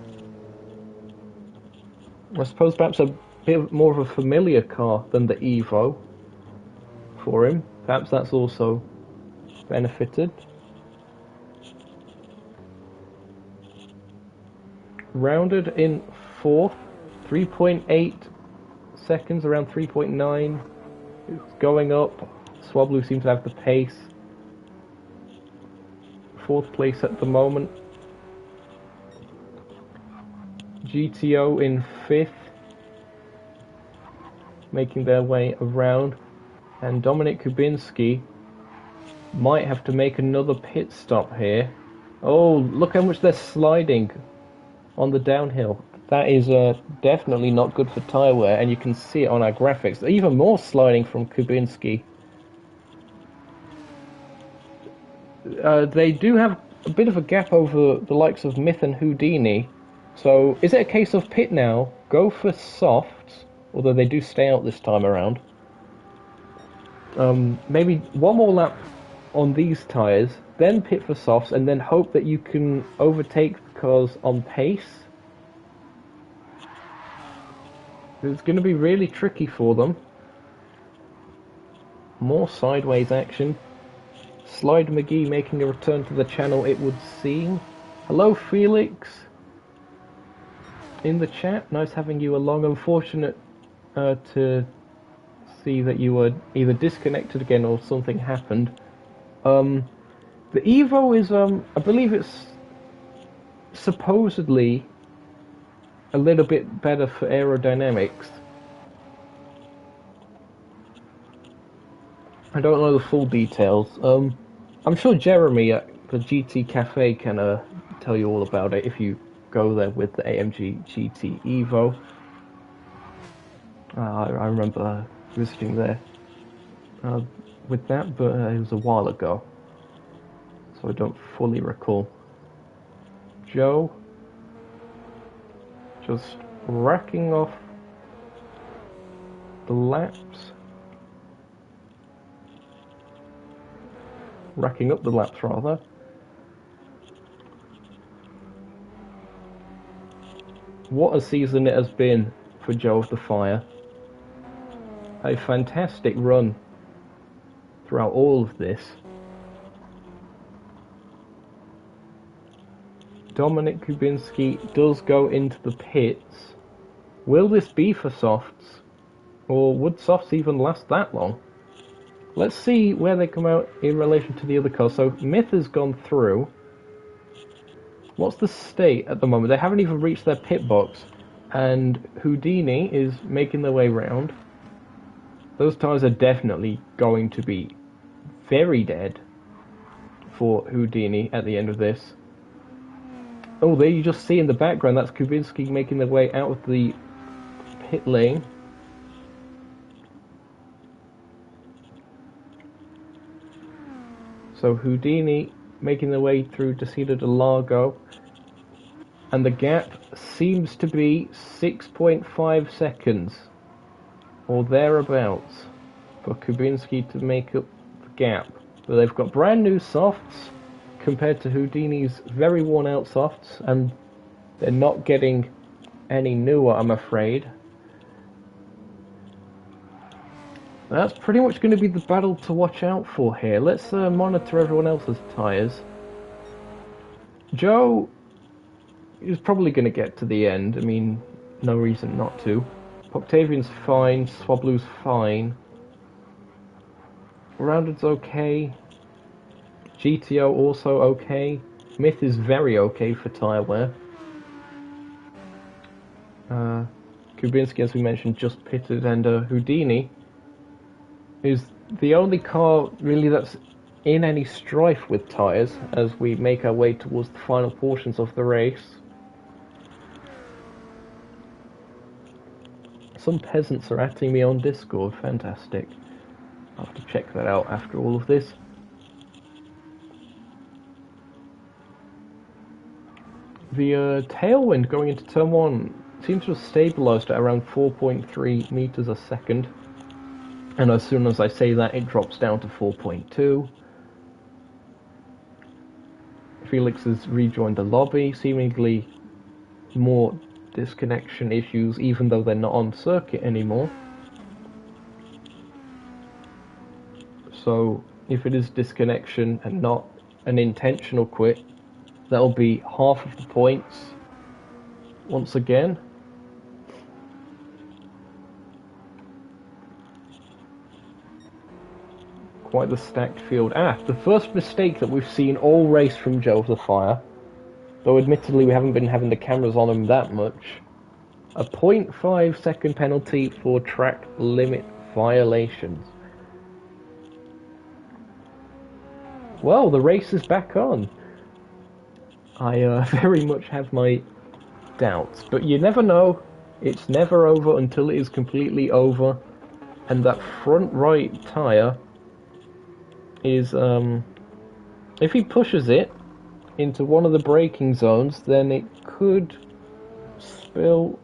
I suppose perhaps a bit more of a familiar car than the Evo for him. Perhaps that's also benefited. Rounded in 4th, 3.8 seconds, around 3.9. It's going up. Swablu seems to have the pace. 4th place at the moment. GTO in 5th, making their way around. And Dominik Kubinski might have to make another pit stop here. Oh, look how much they're sliding on the downhill. That is definitely not good for tyre wear, and you can see it on our graphics. Even more sliding from Kubinski. They do have a bit of a gap over the likes of Myth and Houdini. So, is it a case of pit now, go for softs, although they do stay out this time around. Maybe one more lap on these tyres, then pit for softs, and then hope that you can overtake the cars on pace. It's going to be really tricky for them. More sideways action. Slide McGee making a return to the channel, it would seem. Hello, Felix. In the chat, nice having you along. Unfortunate to see that you were either disconnected again or something happened. The Evo is, I believe it's supposedly a little bit better for aerodynamics. I don't know the full details. I'm sure Jeremy at the GT Cafe can tell you all about it if you go there with the AMG GT Evo. I remember visiting there with that, but it was a while ago, so I don't fully recall. Joe just racking off the laps. Racking up the laps, rather. What a season it has been for Joe of the Fire. A fantastic run throughout all of this. Dominik Kubinski does go into the pits. Will this be for softs? Or would softs even last that long? Let's see where they come out in relation to the other cars. So Myth has gone through. What's the state at the moment? They haven't even reached their pit box. And Houdini is making their way round. Those tyres are definitely going to be very dead for Houdini at the end of this. Oh, there you just see in the background, that's Kubinski making their way out of the pit lane. So Houdini making their way through Descida de Largo. And the gap seems to be 6.5 seconds. Or thereabouts. For Kubinski to make up the gap. But they've got brand new softs compared to Houdini's very worn out softs. And they're not getting any newer, I'm afraid. That's pretty much going to be the battle to watch out for here. Let's monitor everyone else's tyres. Joe He's probably going to get to the end. I mean, no reason not to. Octavian's fine. Swablu's fine. Rounded's okay. GTO also okay. Myth is very okay for tyre wear. Kubinski, as we mentioned, just pitted, and Houdini is the only car really that's in any strife with tyres as we make our way towards the final portions of the race. Some peasants are atting me on Discord, fantastic. I'll have to check that out after all of this. The tailwind going into turn 1 seems to have stabilised at around 4.3 meters a second. And as soon as I say that, it drops down to 4.2. Felix has rejoined the lobby, seemingly more disconnection issues, even though they're not on circuit anymore. So, if it is disconnection and not an intentional quit, that'll be half of the points once again. Quite the stacked field. The first mistake that we've seen all race from Joe of the Fire, though admittedly we haven't been having the cameras on him that much. A 0.5 second penalty for track limit violations. Well, the race is back on. I very much have my doubts, but you never know. It's never over until it is completely over, and that front right tyre is, if he pushes it into one of the braking zones, then it could spell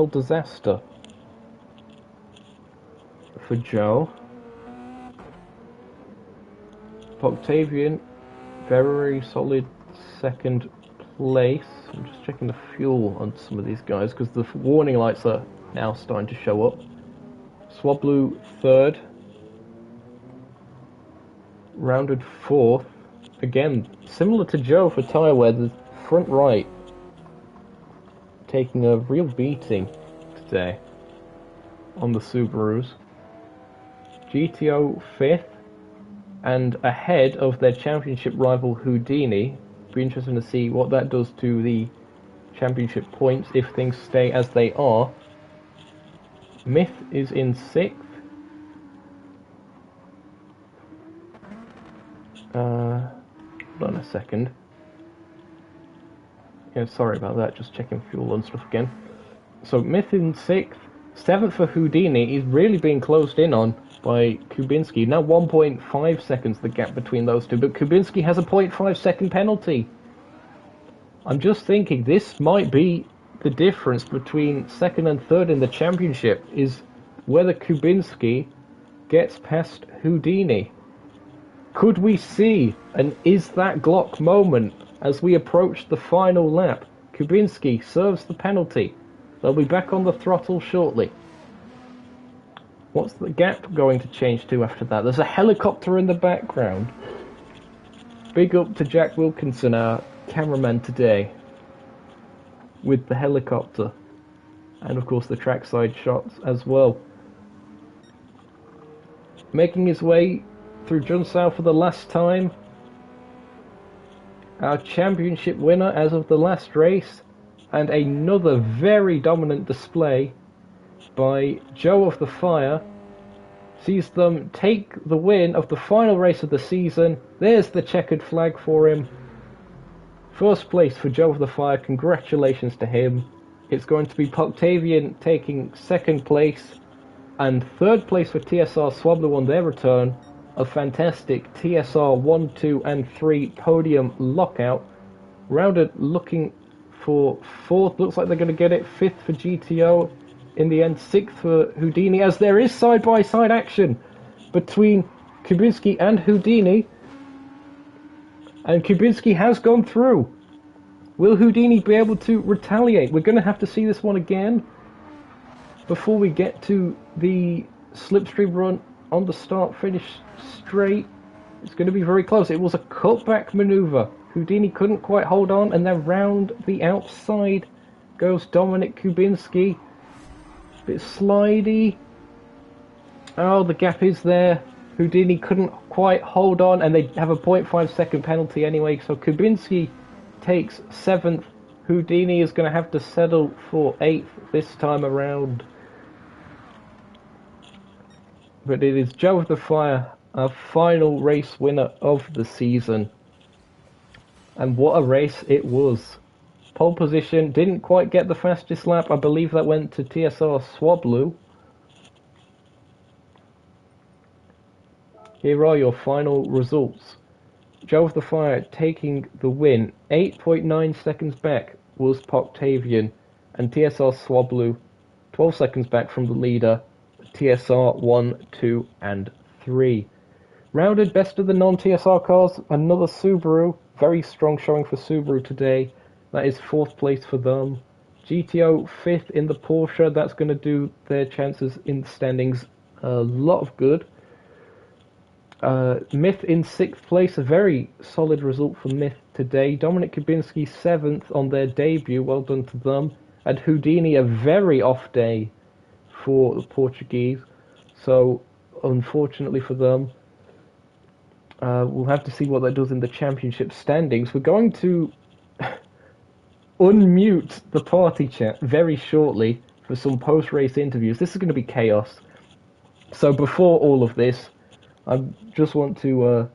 disaster for Joe. Octavian, very solid second place. I'm just checking the fuel on some of these guys because the warning lights are now starting to show up. Swablu third. Rounded fourth. Again, similar to Joe for tyre wear, the front right taking a real beating today on the Subarus. GTO fifth, and ahead of their championship rival Houdini. Be interesting to see what that does to the championship points if things stay as they are. Myth is in sixth. Hold on a second. Yeah, sorry about that, just checking fuel and stuff again. So Myth in sixth. Seventh for Houdini is really being closed in on by Kubinski. Now 1.5 seconds the gap between those two, but Kubinski has a 0.5 second penalty. I'm just thinking this might be the difference between second and third in the championship, is whether Kubinski gets past Houdini. Could we see an is that Glock moment as we approach the final lap? Kubinski serves the penalty. They'll be back on the throttle shortly. What's the gap going to change to after that? There's a helicopter in the background. Big up to Jack Wilkinson, our cameraman today, with the helicopter. And of course the trackside shots as well. Making his way through Junsao for the last time. Our championship winner as of the last race. And another very dominant display by Joe of the Fire. Sees them take the win of the final race of the season. There's the checkered flag for him. First place for Joe of the Fire. Congratulations to him. It's going to be Octavian taking second place. And third place for TSR Swablu on their return. A fantastic TSR 1, 2 and 3 podium lockout. Rounded looking for fourth. Looks like they're going to get it. Fifth for GTO. In the end, sixth for Houdini, as there is side-by-side action between Kubinski and Houdini. And Kubinski has gone through. Will Houdini be able to retaliate? We're going to have to see this one again before we get to the slipstream run on the start-finish straight. It's going to be very close. It was a cutback maneuver. Houdini couldn't quite hold on, and then round the outside goes Dominic Kubinski. Bit slidey. Oh, the gap is there. Houdini couldn't quite hold on, and they have a 0.5 second penalty anyway, so Kubinski takes 7th. Houdini is going to have to settle for 8th this time around. But it is Joe of the Fire, our final race winner of the season. And what a race it was. Pole position, didn't quite get the fastest lap. I believe that went to TSR Swablu. Here are your final results. Joe of the Fire taking the win. 8.9 seconds back was Poctavian, and TSR Swablu 12 seconds back from the leader, TSR 1, 2, and 3. Rounded best of the non-TSR cars, another Subaru. Very strong showing for Subaru today. That is 4th place for them. GTO 5th in the Porsche. That's going to do their chances in the standings a lot of good. Myth in 6th place, a very solid result for Myth today. Dominic Kubinski 7th on their debut, well done to them. And Houdini, a very off day for the Portuguese, so unfortunately for them. We'll have to see what that does in the championship standings. We're going to unmute the party chat very shortly for some post-race interviews. This is going to be chaos. So before all of this, I just want to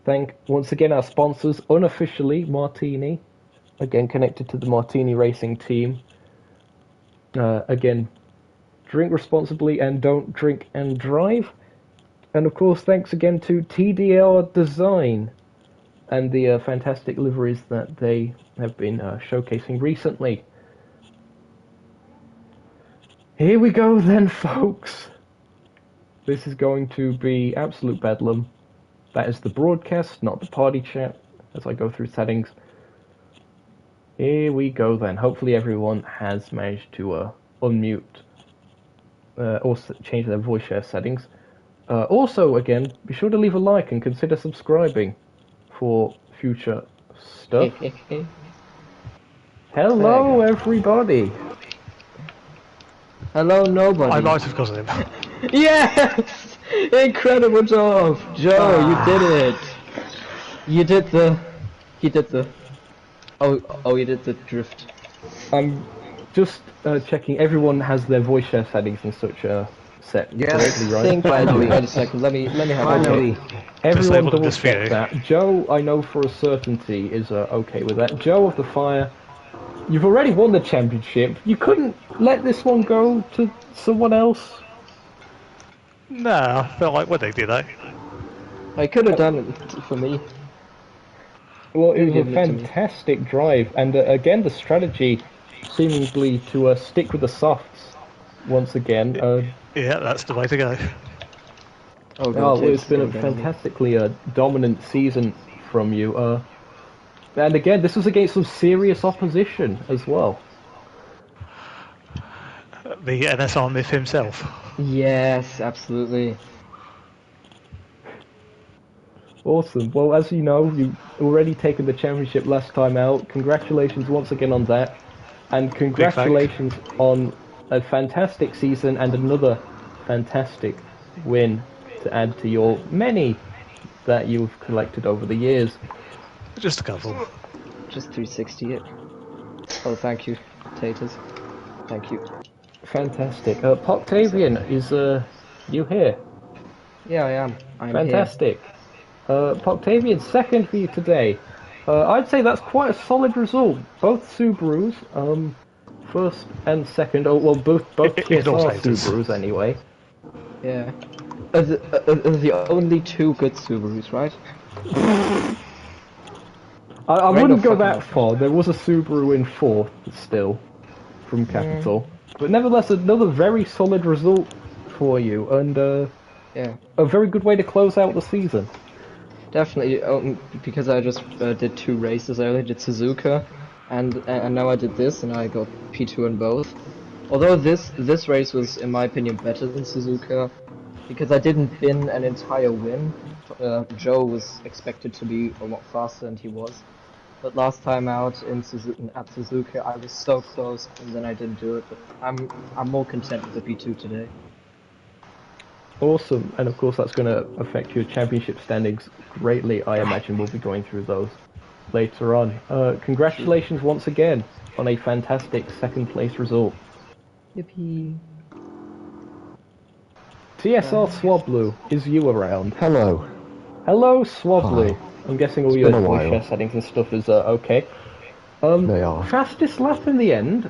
thank once again our sponsors, unofficially Martini, again connected to the Martini Racing team. Again, drink responsibly and don't drink and drive. And of course, thanks again to TDR Design and the fantastic liveries that they have been showcasing recently. Here we go then, folks. This is going to be absolute bedlam. That is the broadcast, not the party chat, as I go through settings. Here we go then. Hopefully everyone has managed to unmute or change their voice share settings. Also, again, be sure to leave a like and consider subscribing for future stuff. Hello, everybody. Hello, nobody. I might have got him. Yes! Incredible job! Joe, you did it! You did the... You did the... Oh, you did the drift. I'm just checking everyone has their voice share settings and such set correctly, right? I think finally. Wait a second, let me have Finally. Everyone Disabled double this check view. that. Joe, I know for a certainty, is okay with that. Joe of the Fire, you've already won the championship. You couldn't let this one go to someone else? No, I felt like when they did that. I could have done it for me. Well, it was a Give it to me. fantastic drive, and again, the strategy seemingly to stick with the softs once again. Yeah, that's the way to go. Oh, Well, it's been a fantastically dominant season from you. And again, this was against some serious opposition as well. The NSR myth himself. Yes, absolutely. Awesome. Well, as you know, you've already taken the championship last time out. Congratulations once again on that. And congratulations on a fantastic season and another fantastic win to add to your many that you've collected over the years. Just a couple. Just 360 it. Oh, thank you, Taters. Thank you. Fantastic. Poctavian, is you here? Yeah, I am. I'm Fantastic. Poctavian, second for you today. I'd say that's quite a solid result. Both Subarus, first and second. Oh, well, both In all TSR stages. Subarus anyway. here. Yeah. The only two good Subarus, right? I Right, wouldn't no go fucking that no. far. There was a Subaru in fourth still from Capital. But nevertheless, another very solid result for you, and Yeah. a very good way to close out the season. Definitely, because I just did two races. I only did Suzuka, and now I did this, and I got P2 in both. Although this race was, in my opinion, better than Suzuka, because I didn't bin an entire win. Joe was expected to be a lot faster, and he was. But last time out at Suzuka, I was so close, and then I didn't do it. But I'm more content with the P2 today. Awesome, and of course that's going to affect your championship standings greatly. I imagine we'll be going through those later on. Congratulations once again on a fantastic second place result. Yippee! TSR Swablu, is you around? Hello. Hello, Swablu. Hi. I'm guessing all It's your been a voice while. share settings and stuff is okay. They are. Fastest lap in the end.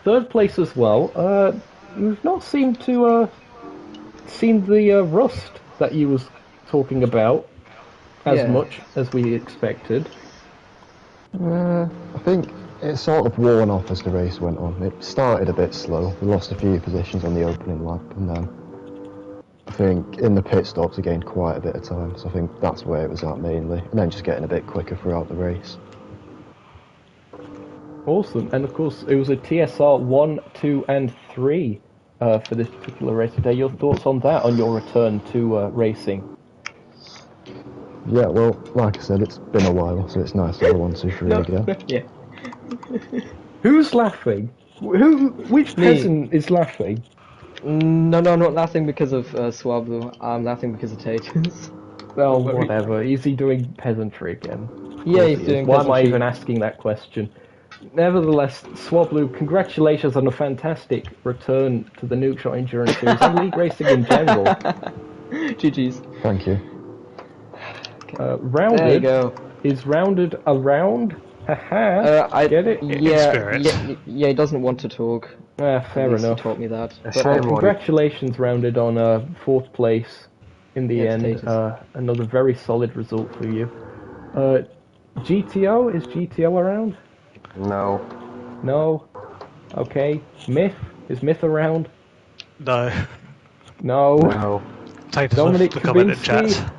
Third place as well. You've not seemed to seen the rust that you was talking about as Yeah. much as we expected. I think it sort of worn off as the race went on. It started a bit slow. We lost a few positions on the opening lap, and then I think in the pit stops we gained quite a bit of time. So I think that's where it was at mainly, and then just getting a bit quicker throughout the race. Awesome, and of course it was a TSR 1, 2, and 3 for this particular race today. Your thoughts on that, on your return to racing? Yeah, well, like I said, it's been a while, so it's nice to have a 1, 2, 3 again. Yeah. Who's laughing? Which Me. peasant is laughing? No, I'm not laughing because of Swablu. I'm laughing because of Tatus. Well, Don't worry. whatever. Is he doing peasantry again? Yeah, Of he's course he is. doing Why am I peasantry. even asking that question? Nevertheless, Swablu, congratulations on a fantastic return to the Nuke Endurance Series and League Racing in general. GG's. Thank you. Rounded There you go. is rounded around. Haha. I Get it? Yeah, spirit. yeah. He doesn't want to talk. Fair At least enough. He taught me that. A But, shame. Congratulations, rounded on fourth place in the Yeah, end. Tatus. Another very solid result for you. GTO, is GTO around? No. No. Okay. Myth, is Myth around? No. No. No. Titus Dominic left the comment in Kabinski? chat.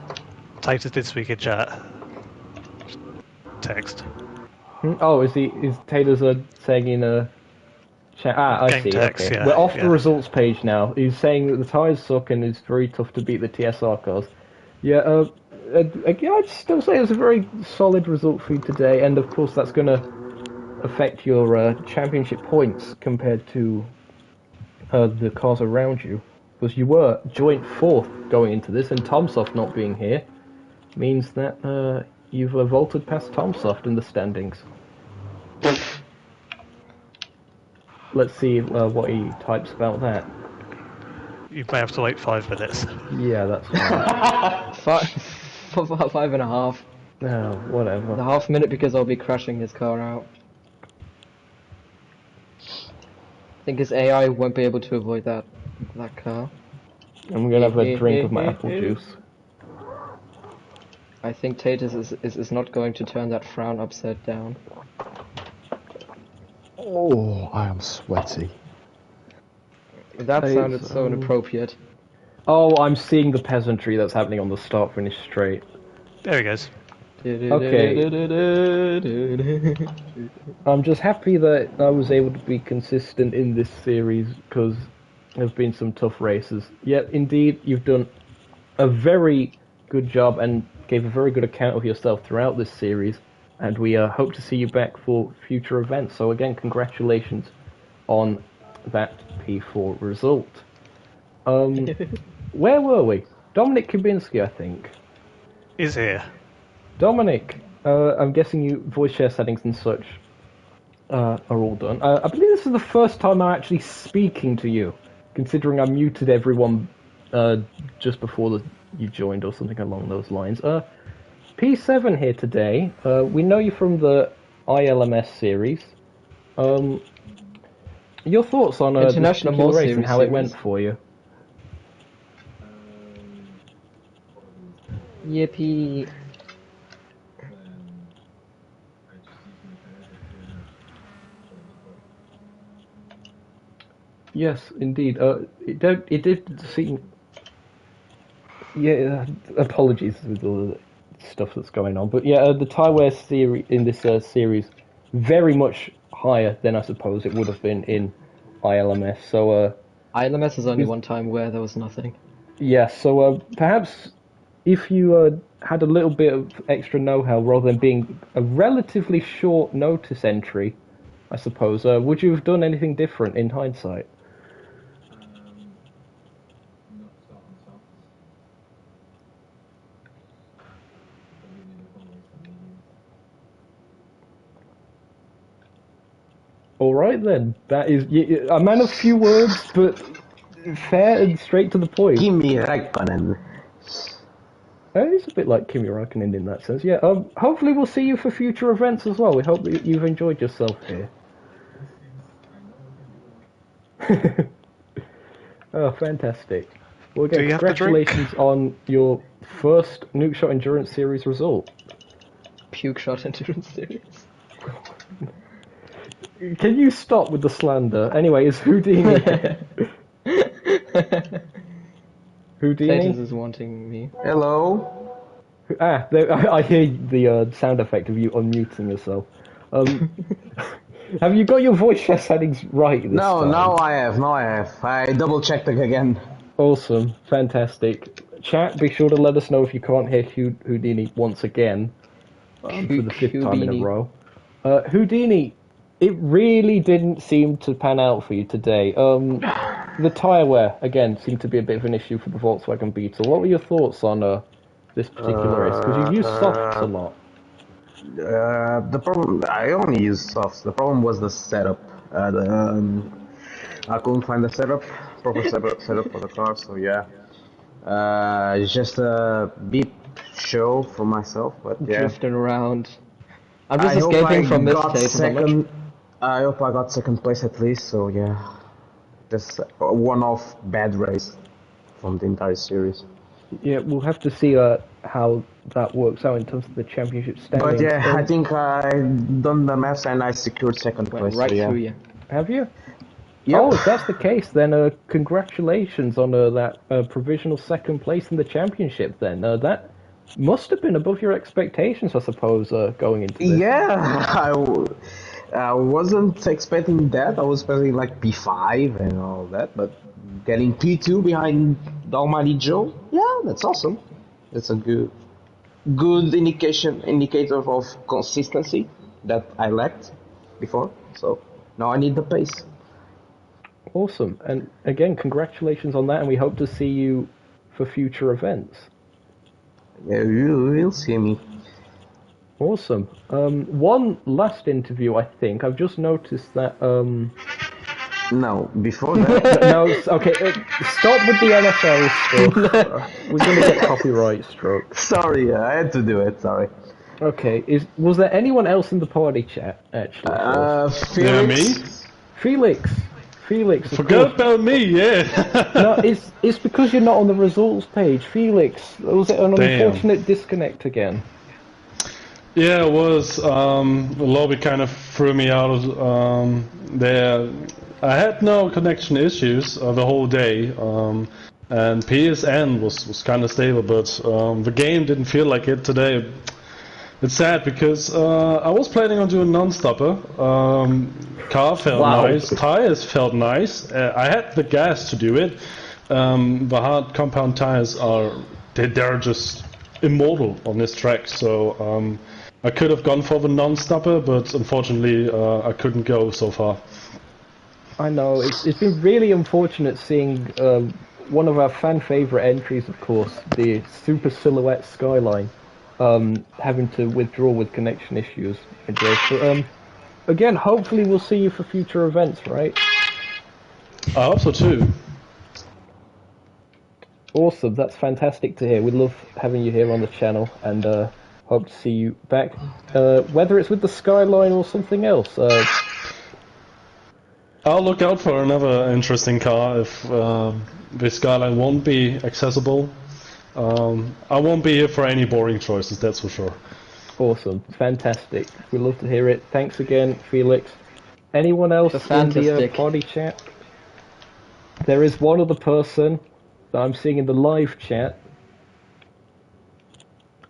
Titus did speak in chat. Text. Oh, is Taylor's saying in a chat? Ah, I Game see. text, Okay, yeah, we're off yeah. the results page now. He's saying that the tyres suck and it's very tough to beat the TSR cars. Yeah. Again, I'd still say it's a very solid result for you today, and of course that's going to affect your championship points compared to the cars around you, because you were joint fourth going into this, and Tomsoft not being here means that you've vaulted past Tomsoft in the standings. Let's see what he types about that. You may have to wait 5 minutes. Yeah, that's fine. 5.5. No, The whatever. half minute because I'll be crashing his car out. I think his AI won't be able to avoid that car. I'm gonna have a drink of my apple juice. I think Tatus is not going to turn that frown upside down. Oh, I am sweaty. That It's, sounded so inappropriate. Oh, I'm seeing the peasantry that's happening on the start-finish straight. There he goes. I'm just happy that I was able to be consistent in this series because there have been some tough races. Yet, indeed, you've done a very good job and gave a very good account of yourself throughout this series, and we hope to see you back for future events. So again, congratulations on that P4 result. Where were we? Dominic Kubinski, I think. Is here. Dominic, I'm guessing you voice share settings and such are all done. I believe this is the first time I'm actually speaking to you, considering I muted everyone just before you joined or something along those lines. P7 here today. We know you from the ILMS series. Your thoughts on this International particular Mall race and how it series. went for you? Yippee. Yes, indeed. It did seem. Yeah, apologies with all the stuff that's going on, but yeah, the Taiwan series in this series very much higher than I suppose it would have been in ILMS. So ILMS is only one time where there was nothing. yeah, so perhaps if you had a little bit of extra know-how rather than being a relatively short notice entry, I suppose, would you have done anything different in hindsight? All right then, that is a man of few words, but fair and straight to the point. Kimi Räikkönen. It's a bit like Kimi Räikkönen in that sense. Yeah. Hopefully we'll see you for future events as well. We hope that you've enjoyed yourself here. Oh, fantastic. Well, again, you have to drink? congratulations on your first Nuke Shot Endurance Series result. Puke shot endurance series. Can you stop with the slander? Anyway, it's Houdini. Houdini? Clayton's is wanting me. Hello. I hear the sound effect of you unmuting yourself. Have you got your voice chat settings right this time? Now I have. I double checked it again. Awesome, fantastic. Chat, be sure to let us know if you can't hear Houdini once again for the fifth time in a row. Houdini, it really didn't seem to pan out for you today. The tyre wear, again, seemed to be a bit of an issue for the Volkswagen Beetle. What were your thoughts on this particular race? Because you use softs a lot. The problem, I only use softs. The problem was the setup. I couldn't find the proper setup for the car, so yeah. It's just a beep show for myself, but yeah. Drifting around. I'm just escaping from this state. I hope I got second place at least, so yeah. Just a one-off bad race from the entire series. Yeah, we'll have to see how that works out in terms of the championship standings. But yeah, I think I done the maths and I secured second place. Right so yeah. through you. Have you? Yep. Oh, if that's the case, then congratulations on that provisional second place in the championship then. That must have been above your expectations, I suppose, going into this. Yeah, I wasn't expecting that. I was expecting like P5 and all that, but getting P2 behind the Almighty Joe, yeah, that's awesome. It's a good indicator of consistency that I lacked before. So now I need the pace. Awesome. And again, congratulations on that, and we hope to see you for future events. Yeah, you will see me. Awesome. One last interview, I think. I've just noticed that... No, before that... No, okay, stop with the NFL stuff. We're going to get copyright struck. Sorry, I had to do it, sorry. Okay, was there anyone else in the party chat, actually? Felix? Yeah, me? Felix, Forget about me, yeah. No, it's because you're not on the results page. Felix, was it an unfortunate disconnect again? Yeah, it was. The lobby kind of threw me out there. I had no connection issues the whole day, and PSN was kind of stable, but the game didn't feel like it today. It's sad because I was planning on doing non-stopper. Car felt nice, tires felt nice. I had the gas to do it. The hard compound tires they're just immortal on this track, so I could have gone for the non-stopper, but unfortunately I couldn't go so far. I know, it's been really unfortunate seeing one of our fan favourite entries, of course, the Super Silhouette Skyline, having to withdraw with connection issues. But again, hopefully we'll see you for future events, right? I hope so too. Awesome, that's fantastic to hear. We love having you here on the channel, and hope to see you back, whether it's with the Skyline or something else. I'll look out for another interesting car if the Skyline won't be accessible. I won't be here for any boring choices, that's for sure. Awesome, fantastic. We love to hear it. Thanks again, Felix. Anyone else in the party chat? There is one other person that I'm seeing in the live chat.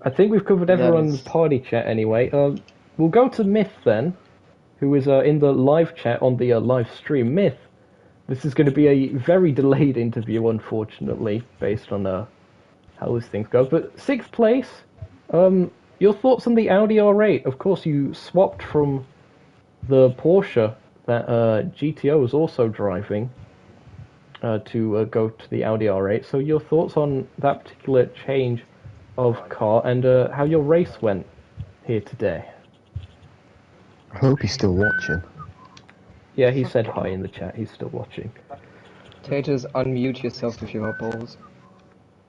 I think we've covered everyone in the party chat anyway. We'll go to Myth then, who is in the live chat on the live stream. Myth, this is going to be a very delayed interview, unfortunately, based on how this thing goes. But 6th place, Your thoughts on the Audi R8? Of course, you swapped from the Porsche that GTO is also driving to go to the Audi R8. So your thoughts on that particular change of car and how your race went here today? I hope he's still watching. Yeah, he said hi in the chat. He's still watching. Taters, unmute yourself if you are balls.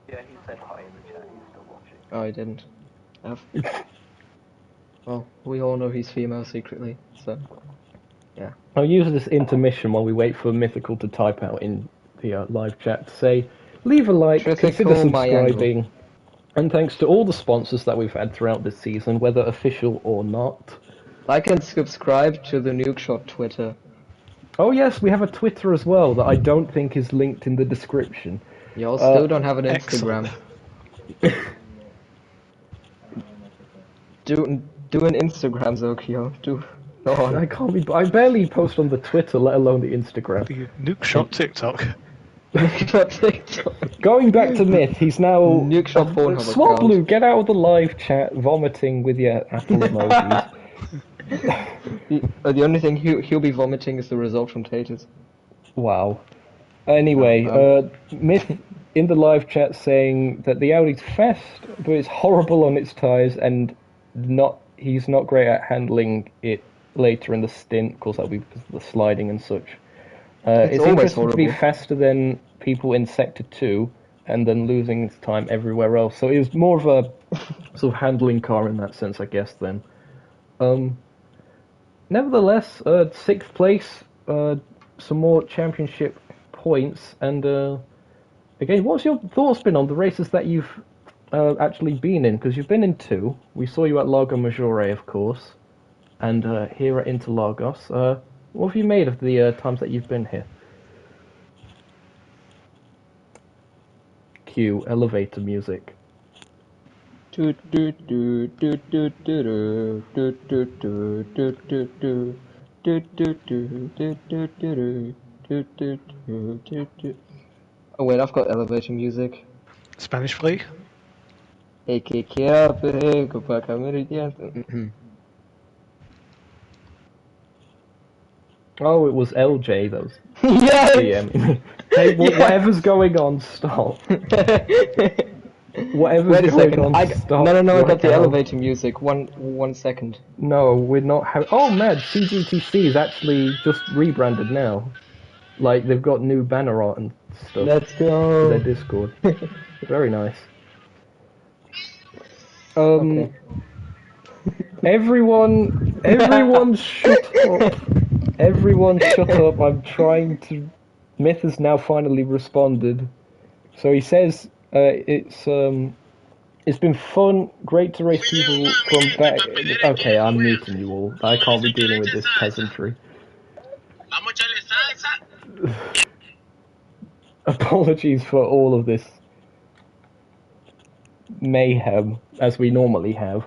Yeah, he said hi in the chat. He's still watching. Oh, I didn't. F. Well, we all know he's female secretly, so yeah. I'll use this intermission while we wait for Mythical to type out in the live chat to say, leave a like, consider Mythical, my angle. subscribing, and thanks to all the sponsors that we've had throughout this season, whether official or not. Like and subscribe to the Nukeshot Twitter. Oh yes, we have a Twitter as well that I don't think is linked in the description. Y'all still don't have an Instagram. Do an Instagram, Zokyo. Do. Go on. I can't be. I barely post on the Twitter, let alone the Instagram. Nukeshot TikTok. TikTok. Going back to Myth, he's now. Nukeshot Pornhub Swap account. Blue, get out of the live chat, vomiting with your Apple emojis. The only thing he'll be vomiting is the result from Taters. Wow. Anyway, Myth in the live chat saying that the Audi's fast, but it's horrible on its tyres, and he's not great at handling it later in the stint. Of course, that'll be because of the sliding and such. It's interesting to be faster than people in Sector 2, and then losing its time everywhere else. So it was more of a sort of handling car in that sense, I guess, then. Nevertheless, 6th place, some more championship points, and again, what's your thoughts been on the races that you've actually been in? Because you've been in 2. We saw you at Lago Maggiore, of course, and here at Interlagos. What have you made of the times that you've been here? Cue elevator music. Oh wait, I've got elevator music. Spanish Flea? Oh, it was LJ, those. Yes! Hey, whatever's going on, stop. Whatever's Wait a going second. on, stop. No, I got the right now. elevator music. One second. No, we're not having. Oh, man, CGTC is actually just rebranded now. Like, they've got new banner art and stuff. Let's for go. their Discord. Very nice. Okay. Everyone shut up. Everyone shut up. I'm trying to... Myth has now finally responded. So he says, it's been fun, great to race people from back... Okay, I'm muting you all. I can't be dealing with this peasantry. Apologies for all of this mayhem, as we normally have.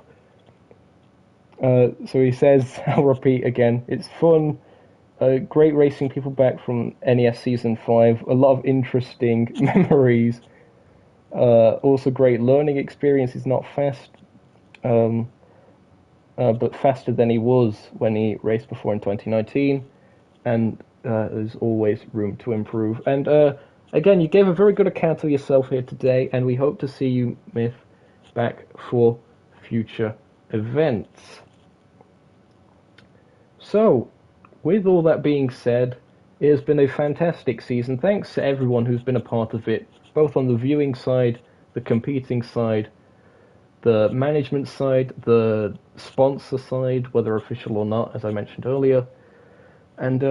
So he says, I'll repeat again, it's fun, great racing people back from NES Season 5, a lot of interesting memories, also great learning experience. He's not fast, but faster than he was when he raced before in 2019, and there's always room to improve. And again, you gave a very good account of yourself here today, and we hope to see you, Myth, back for future events. So, with all that being said, it has been a fantastic season. Thanks to everyone who's been a part of it, both on the viewing side, the competing side, the management side, the sponsor side, whether official or not, as I mentioned earlier. And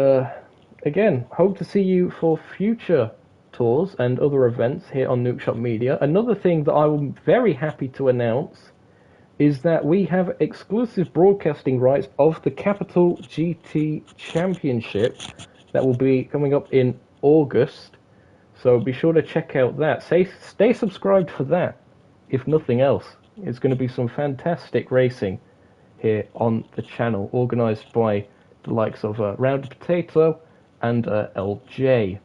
again, hope to see you for future tours and other events here on Nukeshot Media. Another thing that I'm very happy to announce is that we have exclusive broadcasting rights of the Capital GT Championship that will be coming up in August. So be sure to check out that. Stay subscribed for that, if nothing else. It's going to be some fantastic racing here on the channel, organised by the likes of Rounded Potato and LJ.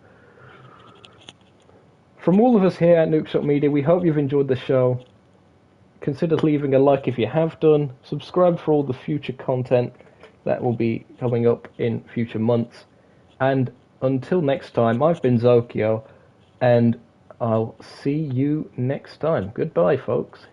From all of us here at Nukeshot Media, we hope you've enjoyed the show. consider leaving a like if you have done. Subscribe for all the future content that will be coming up in future months. And until next time, I've been Zokyo, and I'll see you next time. Goodbye, folks.